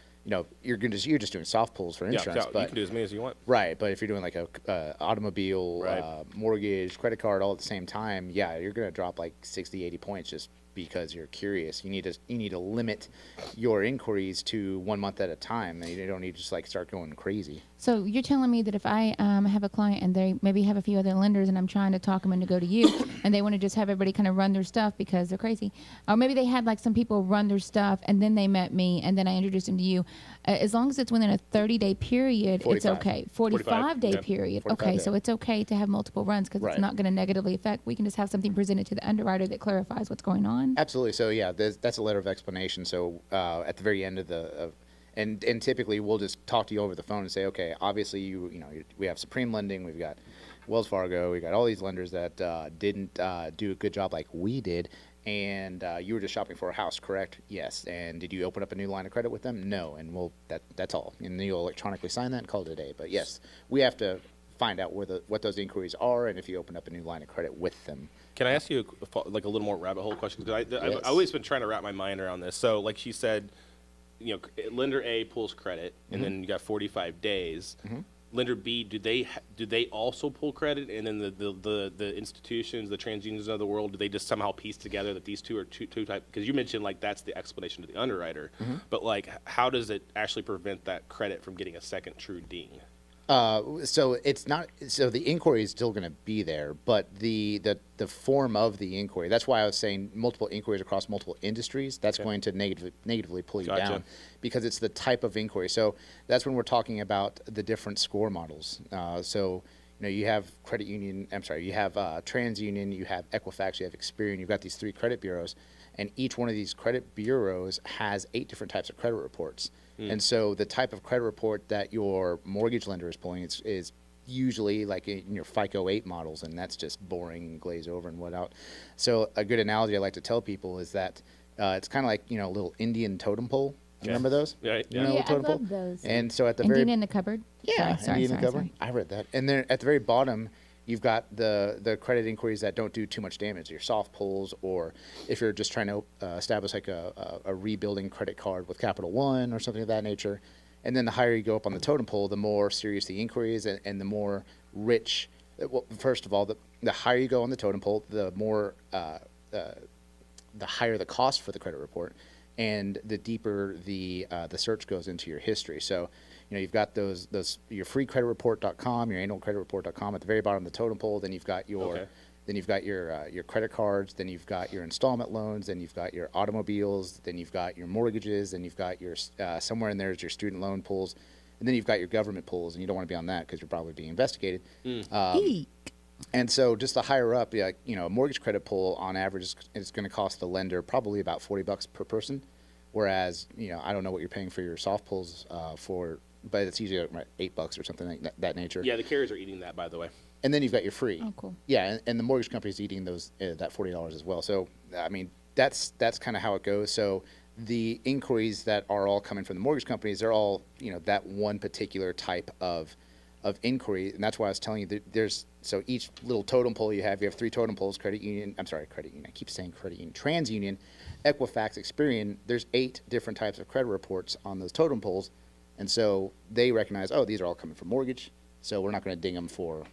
You're just doing soft pulls for insurance. But you can do as many as you want. Right, but if you're doing like a automobile, right. Mortgage, credit card all at the same time, you're going to drop like 60, 80 points just because you're curious. You need to limit your inquiries to 1 month at a time. And you don't need to just like start going crazy. So you're telling me that if I have a client and they maybe have a few other lenders and I'm trying to talk them into go to you and they want to just have everybody kind of run their stuff because they're crazy, or maybe they had like some people run their stuff and then they met me and then I introduced them to you, as long as it's within a 30-day period, 45. It's okay. 45-day period. 45 okay, day. so it's okay to have multiple runs because Right. it's not going to negatively affect. We can just have something presented to the underwriter that clarifies what's going on. on? Absolutely. So yeah, that's a letter of explanation. So at the very end of and typically we'll just talk to you over the phone and say, okay, obviously we have Supreme Lending, we've got Wells Fargo, we got all these lenders that didn't do a good job like we did, and you were just shopping for a house, correct? Yes. And did you open up a new line of credit with them? No. And that's all. And then you'll electronically sign that and call it a day. But yes, we have to find out what those inquiries are and if you open up a new line of credit with them. Can I ask you a little more rabbit hole question? Because I've always been trying to wrap my mind around this. So like she said, lender A pulls credit, and then you got 45 days. Lender B, do they also pull credit? And then the institutions, the TransUnions of the world, do they just somehow piece together that these two are two types? Because you mentioned like that's the explanation to the underwriter, but like how does it actually prevent that credit from getting a second true ding? So it's not. So the inquiry is still going to be there, but the form of the inquiry. That's why I was saying multiple inquiries across multiple industries. That's going to negatively pull you down, because it's the type of inquiry. So that's when we're talking about the different score models. So you have credit union. I'm sorry, you have TransUnion, you have Equifax, you have Experian. You've got these 3 credit bureaus, and each one of these credit bureaus has 8 different types of credit reports. And so the type of credit report that your mortgage lender is pulling is usually like in your FICO 8 models, and that's just boring and glaze over and whatnot. So a good analogy I like to tell people is that it's kind of like a little Indian totem pole. Remember those? Right. You know, I totem pole? love those. And so at the Indian very in the cupboard. Indian in the cupboard. Sorry. I read that. And then at the very bottom, you've got the credit inquiries that don't do too much damage, your soft pulls, or if you're just trying to establish like a rebuilding credit card with Capital One or something of that nature. And then the higher you go up on the totem pole, the more serious the inquiries and the more rich. Well, first of all, the higher you go on the totem pole, the more the higher the cost for the credit report, and the deeper the search goes into your history. So you've got those your freecreditreport.com, your annualcreditreport.com at the very bottom of the totem pole. Then you've got your your credit cards. Then you've got your installment loans. Then you've got your automobiles. Then you've got your mortgages. Then you've got your somewhere in there is your student loan pools, and then you've got your government pools. And you don't want to be on that because you're probably being investigated. And so just the higher up, a mortgage credit pull on average is going to cost the lender probably about $40 per person. Whereas, I don't know what you're paying for your soft pulls but it's usually like $8 or something like that nature. Yeah, the carriers are eating that, by the way. And then you've got your free. Oh, cool. Yeah, and the mortgage company's eating those that $40 as well. So, I mean, that's kind of how it goes. So the inquiries that are all coming from the mortgage companies, they're all, that one particular type of inquiry. And that's why I was telling you that so each little totem pole you have 3 totem poles, credit union, I keep saying credit union, TransUnion, Equifax, Experian. There's 8 different types of credit reports on those totem poles. And so they recognize, these are all coming from mortgage, so we're not going to ding them for,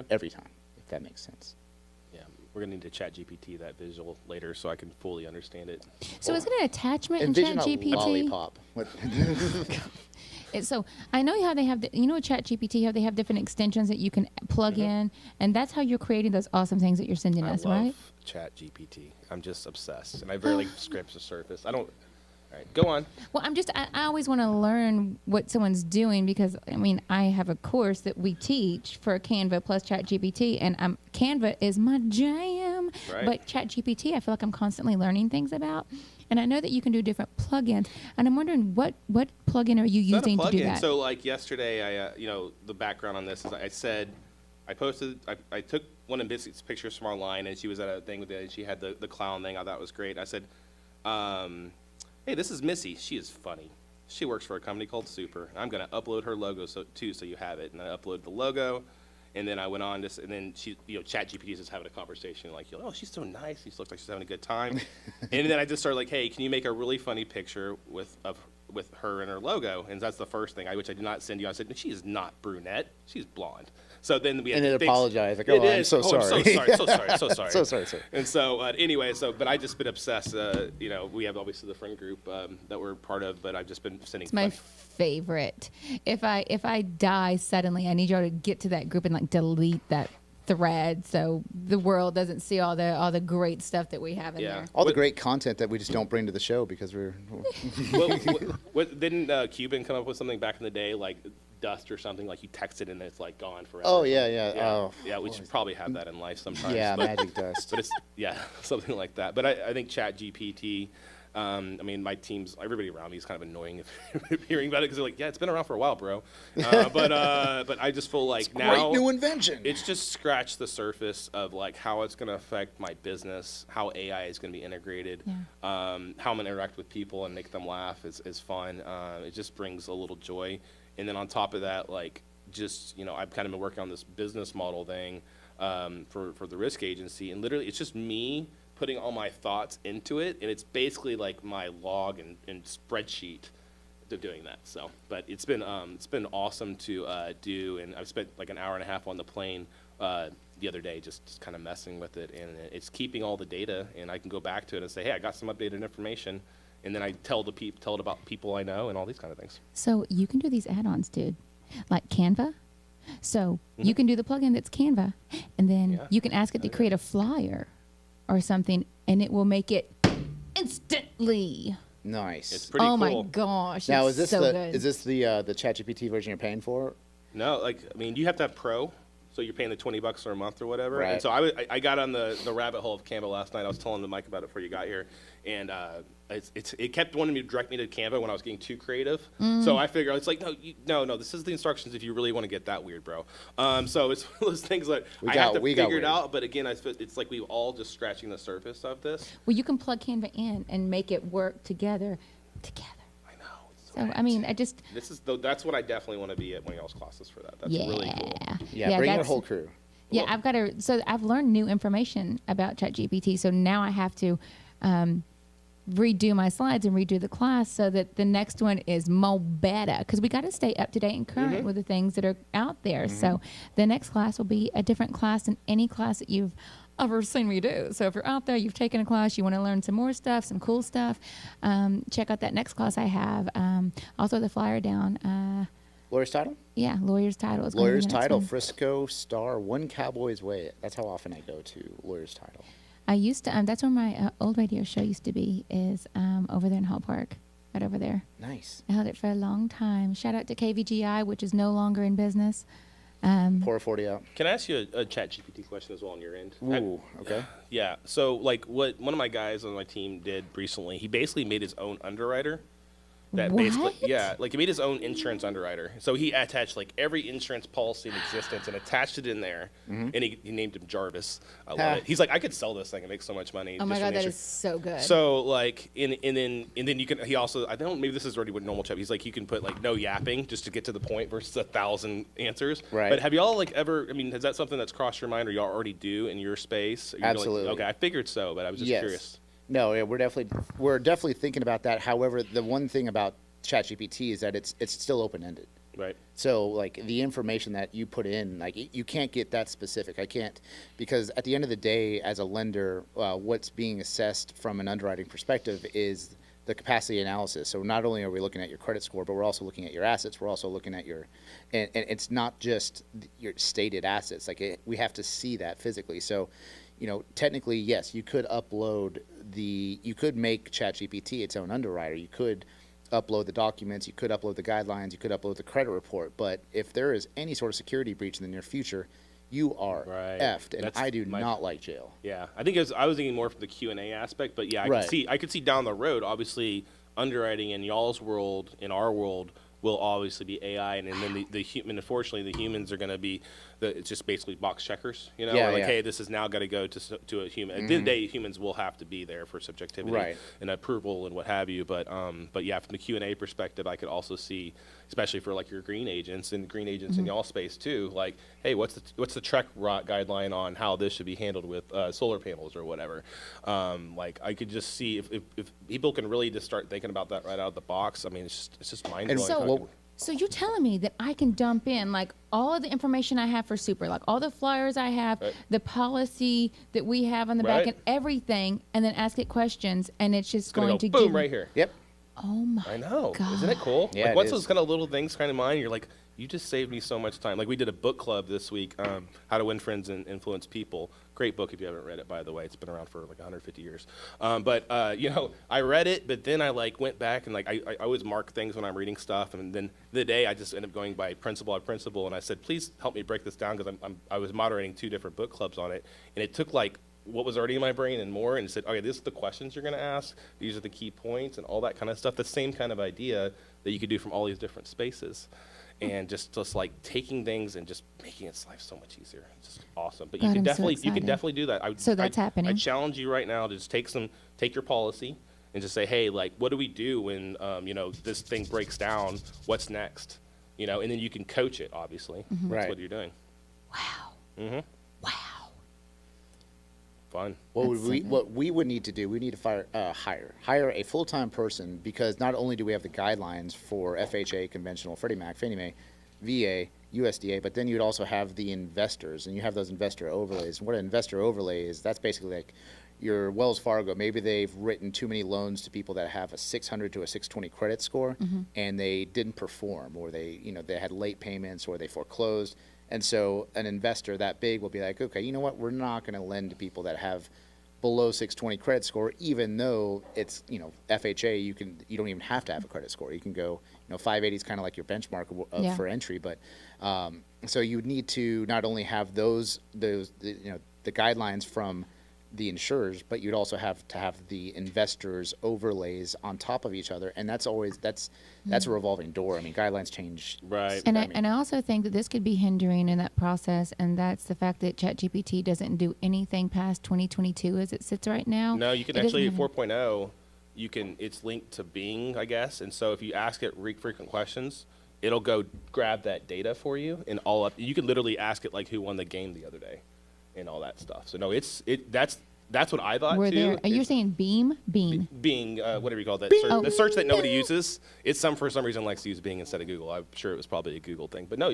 every time, if that makes sense. Yeah, we're going to need to ChatGPT that visual later so I can fully understand it. So is it an attachment in Envision ChatGPT? a lollipop. So I know how they have, with ChatGPT, how they have different extensions that you can plug in, and that's how you're creating those awesome things that you're sending us, right? I love ChatGPT. I'm just obsessed, and I barely scratch the surface. All right, go on. Well, I always want to learn what someone's doing because, I have a course that we teach for Canva plus ChatGPT, and Canva is my jam. Right. But ChatGPT, I feel like I'm constantly learning things about. And I know that you can do different plugins, and I'm wondering what plugin are you using to do that? So, like yesterday, the background on this is I took one of Missy's pictures from our line, and she was at a thing with it, and she had the clown thing. I thought it was great. I said, hey, this is Missy. She is funny. She works for a company called Super. I'm going to upload her logo too, so you have it. And I uploaded the logo, and then I went on and then she, ChatGPT is just having a conversation like, she's so nice. She looks like she's having a good time. And then I just started like, hey, can you make a really funny picture with her and her logo? And that's the first thing, which I did not send you. I said, she is not brunette. She's blonde. So then we had and it apologized. Like, I'm so sorry. I'm so sorry. So sorry, sir. And so anyway, but I've just been obsessed. We have obviously the friend group that we're part of, but I've just been sending. It's my favorite. If I die suddenly, I need y'all to get to that group and like delete that thread so the world doesn't see all the great stuff that we have in there. All the great content that we just don't bring to the show because we're. Didn't Cuban come up with something back in the day like dust or something, like you text it and it's like gone forever. Oh yeah. Oh, yeah. We should probably have that in life sometimes. yeah, but, magic dust. but it's something like that. But I think ChatGPT. I mean, my team's, everybody around me is kind of annoying hearing about it because they're like, yeah, it's been around for a while, bro. But I just feel like now great new invention. It's just scratched the surface of like how it's going to affect my business, how AI is going to be integrated, how I'm going to interact with people and make them laugh is fun. It just brings a little joy. And then on top of that, like just, I've kind of been working on this business model thing for the risk agency. And literally it's just me putting all my thoughts into it, and it's basically like my log and spreadsheet of doing that. So, but it's been awesome to do, and I've spent like an hour and a half on the plane the other day just kind of messing with it, and it's keeping all the data, and I can go back to it and say, hey, I got some updated information, and then I tell it about people I know and all these kind of things. So you can do these add-ons, dude, like Canva. So you can do the plugin that's Canva, and then you can ask it to create a flyer or something, and it will make it instantly. Nice. It's pretty cool. Oh my gosh! Now, it's is this so the good. the ChatGPT version you're paying for? No, like, I mean, you have to have Pro, so you're paying the $20 or a month or whatever. Right. And so I got on the rabbit hole of Canva last night. I was telling the Mike about it before you got here, and it kept wanting me to direct me to Canva when I was getting too creative. So I figured it's like no, this is the instructions if you really want to get that weird, bro. So it's one of those things that I have to figure it out. But again, it's like we've all just scratching the surface of this. Well, you can plug Canva in and make it work together. So I mean, that's what I definitely want to be at one of y'all's classes for that. That's really cool. Yeah, bring your whole crew. Yeah, I've learned new information about ChatGPT, so now I have to redo my slides and redo the class so that the next one is more better, because we got to stay up to date and current with the things that are out there. So the next class will be a different class than any class that you've ever seen me do. So if you're out there, you've taken a class, you want to learn some more stuff, some cool stuff, check out that next class I have. Also the flyer down. Lawyer's Title? Yeah, Lawyer's Title. Is Lawyer's going to be the next Title, one. Frisco Star, One Cowboy's Way. That's how often I go to Lawyer's Title. I used to, that's where my old radio show used to be, is over there in Hall Park, right over there. Nice. I held it for a long time. Shout out to KVGI, which is no longer in business. Pour a 40 out. Can I ask you a ChatGPT question as well on your end? Ooh, okay. Yeah. So, like, what one of my guys on my team did recently, he basically made his own underwriter. That What? basically, yeah, like he made his own insurance underwriter. So he attached like every insurance policy in existence and attached it in there, and he named him Jarvis. I love it. He's like, I could sell this thing and make so much money. Oh my just God, from that the is so good. So like, and then you can. He also, I don't know, maybe this is already what normal chat. He's like, you can put like no yapping just to get to the point versus 1,000 answers. Right. But have y'all like ever? I mean, is that something that's crossed your mind or y'all already do in your space? You're Absolutely. Like, okay, I figured so, but I was just curious. No, yeah, we're definitely thinking about that. However, the one thing about ChatGPT is that it's still open-ended. Right. So like the information that you put in, like you can't get that specific. I can't, because at the end of the day, as a lender, what's being assessed from an underwriting perspective is the capacity analysis. So not only are we looking at your credit score, but we're also looking at your assets. We're also looking at and it's not just your stated assets. Like we have to see that physically. So, technically, yes, you could you could make ChatGPT its own underwriter. You could upload the documents, you could upload the guidelines, you could upload the credit report, but if there is any sort of security breach in the near future, you are effed, and I do not like jail. Yeah, I think I was thinking more from the Q&A aspect, but yeah, I could see down the road, obviously, underwriting in y'all's world, in our world, will obviously be AI, and then the human, unfortunately, the humans are going to be, it's just basically box checkers, hey, this has now got to go to a human. At the end of the day, humans will have to be there for subjectivity and approval and what have you, but yeah, from the Q&A perspective, I could also see, especially for like your green agents and green agents in y'all space too, like, hey, what's the TREC guideline on how this should be handled with solar panels or whatever. Like I could just see if people can really just start thinking about that right out of the box. I mean, it's just mind-blowing. So you're telling me that I can dump in like all of the information I have for Super, like all the flyers I have, the policy that we have on the back, and everything, and then ask it questions, and it's just going to boom give right here. Yep. Oh my! I know. God. Isn't it cool? Yeah, like it once is. those kind of little things kind of mind, you're like, you just saved me so much time. Like we did a book club this week, How to Win Friends and Influence People. Great book if you haven't read it, by the way. It's been around for like 150 years. You know, I read it, but then I like went back and like I always mark things when I'm reading stuff, and then the day I just end up going by principle by principle, and I said, please help me break this down because I was moderating 2 different book clubs on it, and it took like what was already in my brain and more, and it said, okay, this is the questions you're going to ask, these are the key points, and all that kind of stuff. The same kind of idea that you could do from all these different spaces. And just like taking things and just making its life so much easier. It's just awesome. But God, you can I'm definitely do that. So that's happening. I challenge you right now to just take your policy and just say, hey, like, what do we do when you know, this thing breaks down? What's next? You know, and then you can coach it. Obviously, that's what you're doing. Wow. Wow. Fun. What we would need to do, we need to hire a full-time person, because not only do we have the guidelines for FHA, conventional, Freddie Mac, Fannie Mae, VA, USDA, but then you'd also have the investors, and you have those investor overlays. And what an investor overlay is, that's basically like your Wells Fargo. Maybe they've written too many loans to people that have a 600 to a 620 credit score, and they didn't perform, or they had late payments, or they foreclosed. And so an investor that big will be like, okay, you know what? We're not going to lend to people that have below 620 credit score, even though it's, you know, FHA. You don't even have to have a credit score. You can go, you know, 580 is kind of like your benchmark for entry. But so you need to not only have those you know, the guidelines from the insurers, but you'd also have to have the investors overlays on top of each other, and that's a revolving door. I mean, guidelines change, right? And I also think that this could be hindering in that process, and that's the fact that ChatGPT doesn't do anything past 2022 as it sits right now. No, you can actually 4.0. It's linked to Bing, I guess, and so if you ask it frequent questions, it'll go grab that data for you and all up. You could literally ask it like who won the game the other day, and all that stuff. So no, that's what I thought too. You're saying Bing, whatever you call that, the search that nobody uses. It's for some reason likes to use Bing instead of Google. I'm sure it was probably a Google thing, but no,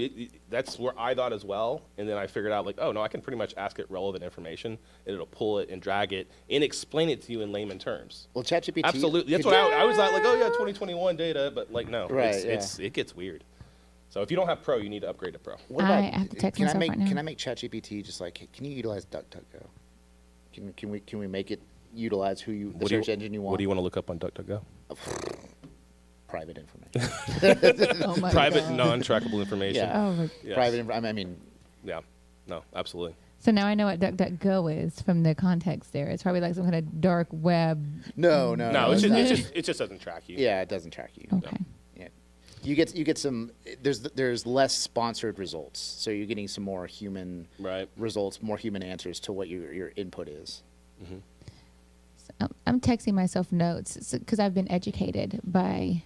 that's where I thought as well. And then I figured out like, oh no, I can pretty much ask it relevant information, and it'll pull it and drag it and explain it to you in layman terms. Well, ChatGPT, absolutely. That's what I was like, oh yeah, 2021 data, but like no, right, it gets weird. So if you don't have Pro, you need to upgrade to Pro. What about, I have to text myself right now. Can I make ChatGPT just like, can you utilize DuckDuckGo? Can we make it utilize the search engine you want? What do you want to look up on DuckDuckGo? Private information. Oh my Private, God. non-trackable information. Yeah. Oh, Yes. Private. I mean. Yeah. No, absolutely. so now I know what DuckDuckGo is from the context there. It's probably like some kind of dark web. No. It just doesn't track you. Yeah, it doesn't track you. Okay. Yeah. You get some. There's less sponsored results, so you're getting some more human results, more human answers to what your input is. Mm-hmm. So I'm texting myself notes because I've been educated by.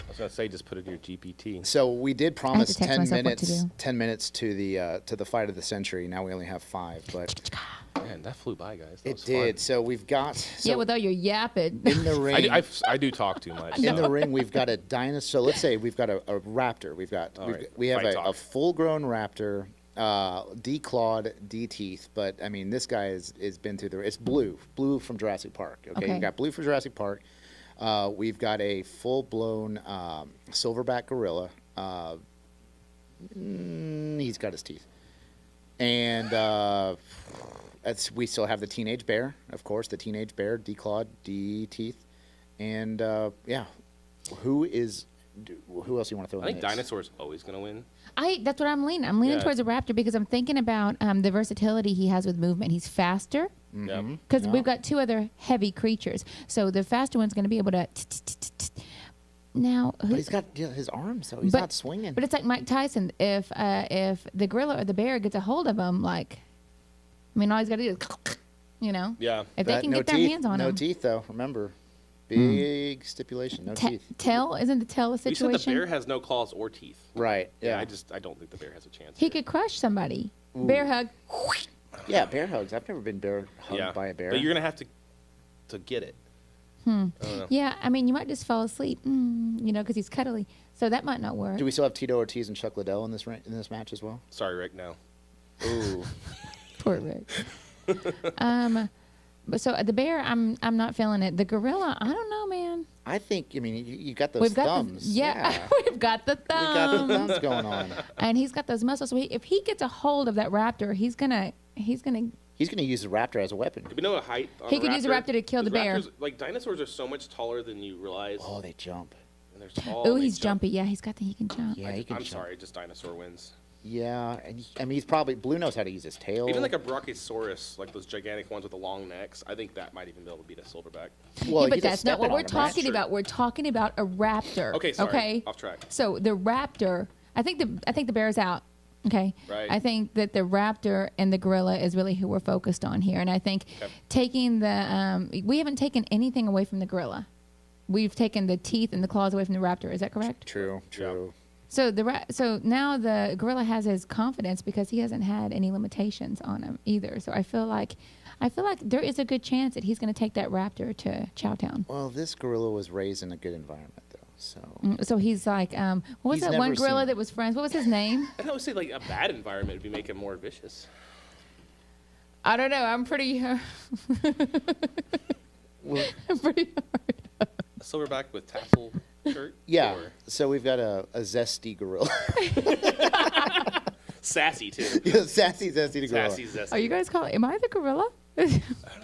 I was gonna say, just put it in your GPT. So we did promise text 10 myself what to minutes. do. 10 minutes to the fight of the century. Now we only have 5, but Man, that flew by, guys. That it was did. fun. So we've got Yeah, with all your yapping. in the ring. I do talk too much. In so. the ring, we've got a dinosaur. So let's say we've got a raptor. We have a full-grown raptor, declawed, D-teeth. But I mean, this guy is been through it's blue from Jurassic Park. Okay, we've got blue from Jurassic Park. We've got a full-blown silverback gorilla. He's got his teeth, and we still have the teenage bear, of course. The teenage bear, declawed, D-teeth, and yeah. Who else do you want to throw in? I think dinosaur's always going to win. That's what I'm leaning. I'm leaning towards a raptor because I'm thinking about the versatility he has with movement. He's faster. Because we've got 2 other heavy creatures. So the faster one's going to be able to. Now, but he's got his arms, so he's not swinging. But it's like Mike Tyson. If the gorilla or the bear gets a hold of him, like, I mean, all he's got to do is, you know. Yeah. If they can get their hands on him. No teeth, though. Remember, big stipulation. No teeth. Tail isn't the tail a situation? You said the bear has no claws or teeth. Right. Yeah. I don't think the bear has a chance. He could crush somebody. Ooh. Bear hug. Yeah, bear hugs. I've never been hugged by a bear. But you're gonna have to get it. Yeah, I mean, you might just fall asleep, you know, because he's cuddly. So that might not work. Do we still have Tito Ortiz and Chuck Liddell in this match as well? Sorry, Rick. No. Ooh. Poor Rick. So the bear, I'm not feeling it. The gorilla, I don't know, man. I think, I mean, you got those We've got thumbs. we've got the We got the thumbs going on. and he's got those muscles. So if he gets a hold of that raptor, he's gonna. He's going to use the raptor as a weapon. Do we know a height on He a could use a raptor to kill the bear. Raptors, like, dinosaurs are so much taller than you realize. Oh, they jump. And they're tall. Oh, and they he's jump. jumpy. Yeah, he can jump. Yeah, he can I'm jump. sorry, just dinosaur wins. Yeah, and I mean, he's probably, Blue knows how to use his tail. Even like a Brachiosaurus, like those gigantic ones with the long necks, I think that might even be able to beat a silverback. well, Yeah, but he's that's not what stepping we're on him, right? talking about. We're talking about a raptor. Okay, sorry, Okay. off track. So the raptor, I think the bear's out. Okay. Right. I think that the raptor and the gorilla is really who we're focused on here, and I think taking the we haven't taken anything away from the gorilla. We've taken the teeth and the claws away from the raptor. Is that correct? True. So so now the gorilla has his confidence because he hasn't had any limitations on him either. So I feel like there is a good chance that he's going to take that raptor to Chowtown. Well, this gorilla was raised in a good environment, though. So So he's like, what was He's that one never gorilla seen- that was friends? What was his name? I would say like a bad environment would be make him more vicious. I don't know. I'm pretty. well, I'm pretty hard. A silverback with tassel shirt. yeah. Or So we've got a zesty gorilla. sassy too. Yeah, sassy zesty gorilla. Sassy zesty. Are you guys calling? Am I the gorilla? I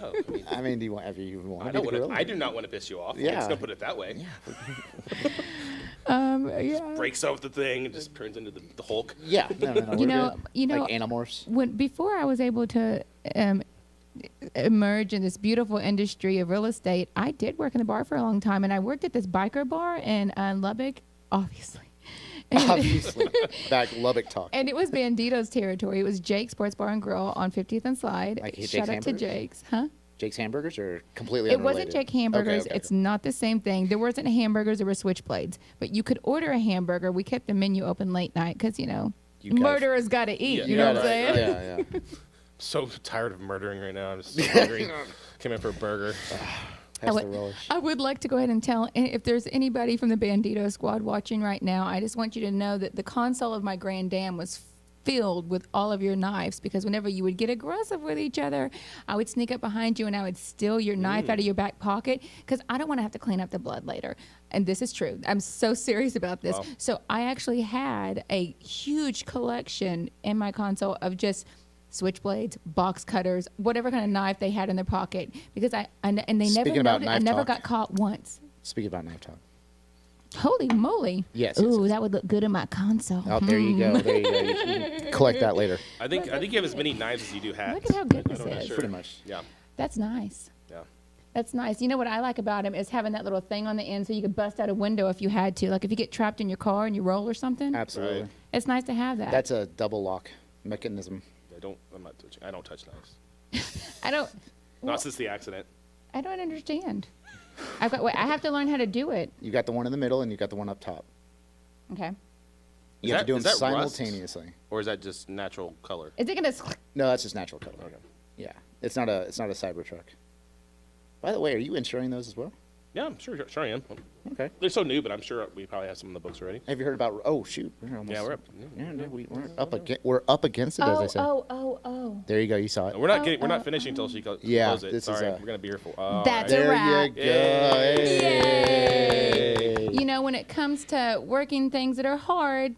don't know. I mean, I mean, do you want? If you want I to be don't the want gorilla? to. I do not want to piss you off. Yeah. Let's not put it that way. Yeah. Breaks out the thing and just turns into the Hulk. Yeah. No. You we're know, good. you know, like Animorphs. before I was able to emerge in this beautiful industry of real estate, I did work in the bar for a long time, and I worked at this biker bar in Lubbock, obviously. Obviously, back Lubbock talk. And it was Bandito's territory. It was Jake's Sports Bar and Grill on 50th and Slide. Like Jake's Shout out to Hamburgers? Jake's, huh? Jake's Hamburgers are completely It unrelated. wasn't Jake Hamburgers. Okay. It's not the same thing. There wasn't hamburgers. There were switchblades. But you could order a hamburger. We kept the menu open late night because, You gotta- murderers got to eat. Yeah, you know yeah, what I'm saying? Yeah, yeah. So tired of murdering right now. I'm just so hungry. Came in for a burger. That's the relish. I would like to go ahead and tell if there's anybody from the Bandito squad watching right now, I just want you to know that the console of my Grand Dam was filled with all of your knives, because whenever you would get aggressive with each other, I would sneak up behind you and I would steal your knife out of your back pocket because I don't want to have to clean up the blood later. And this is true. I'm so serious about this. Wow. So I actually had a huge collection in my console of just switchblades, box cutters, whatever kind of knife they had in their pocket, because and they never Speaking about noticed, I knife never talk. got caught once. Speaking about knife talk. Holy moly! Yes, Ooh, yes. that would look good in my console. Oh, there you go. There you go. You can collect that later. I think you have as many knives as you do hats. Look at how good I this don't know, is. sure. Pretty much. Yeah. That's nice. Yeah. That's nice. You know what I like about him is having that little thing on the end so you could bust out a window if you had to. Like if you get trapped in your car and you roll or something. Absolutely. Right. It's nice to have that. That's a double lock mechanism. I'm not touching. I don't touch knives. I don't. Not since the accident. I don't understand. I have to learn how to do it. You got the one in the middle and you got the one up top. Okay. You have to do them is that rust? simultaneously. Or is that just natural color? Is it gonna? No, that's just natural color. Okay. Yeah, it's not a Cybertruck. By the way, are you insuring those as well? Yeah, I'm sure I am. Okay. They're so new, but I'm sure we probably have some in the books already. Have you heard about? Oh shoot, we're almost. Yeah, we're up. Yeah, no, we're up against it, as I said. Oh. There you go. You saw it. We're not getting. We're not finishing until she Yeah, closes it. this is Sorry, a- we're gonna be here for. That's There a wrap. you go. Hey. You know, when it comes to working things that are hard,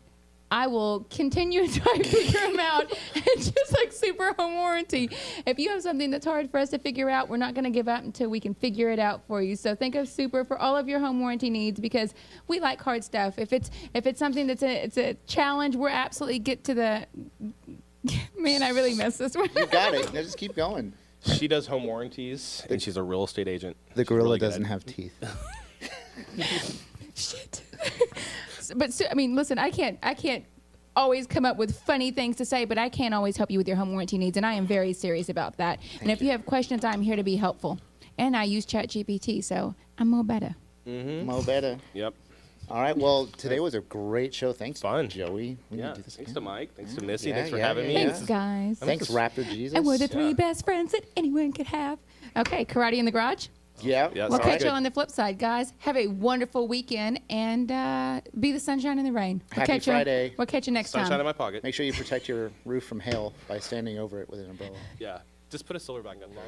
I will continue to try to figure them out. It's just like super home warranty. If you have something that's hard for us to figure out, we're not going to give up until we can figure it out for you. So think of Super for all of your home warranty needs, because we like hard stuff. If it's something that's it's a challenge, we're absolutely get to the. Man, I really missed this one. You got it. Now just keep going. She does home warranties, and she's a real estate agent. The She's gorilla really good doesn't at it. have teeth. Shit. But I mean, listen, I can't always come up with funny things to say, but I can always help you with your home warranty needs, and I am very serious about that. And if you have questions, I'm here to be helpful. And I use ChatGPT, so I'm more better. Mo better. Yep. All right. Well, today was a great show. Thanks, Fun. Joey. We need Yeah. to do this Thanks again. to Mike. Thanks to Missy. Yeah, Thanks for yeah, having me. yeah. Thanks, guys. Thanks, Raptor Jesus. And we're the three Yeah. best friends that anyone could have. Okay, karate in the garage. Yeah. Yeah, We'll sounds catch good. you on the flip side, guys. Have a wonderful weekend, and be the sunshine in the rain. We'll Happy catch you- Friday. We'll catch you next Sunshine in time. my pocket. Make sure you protect your roof from hail by standing over it with an umbrella. Yeah. Just put a silverback on there.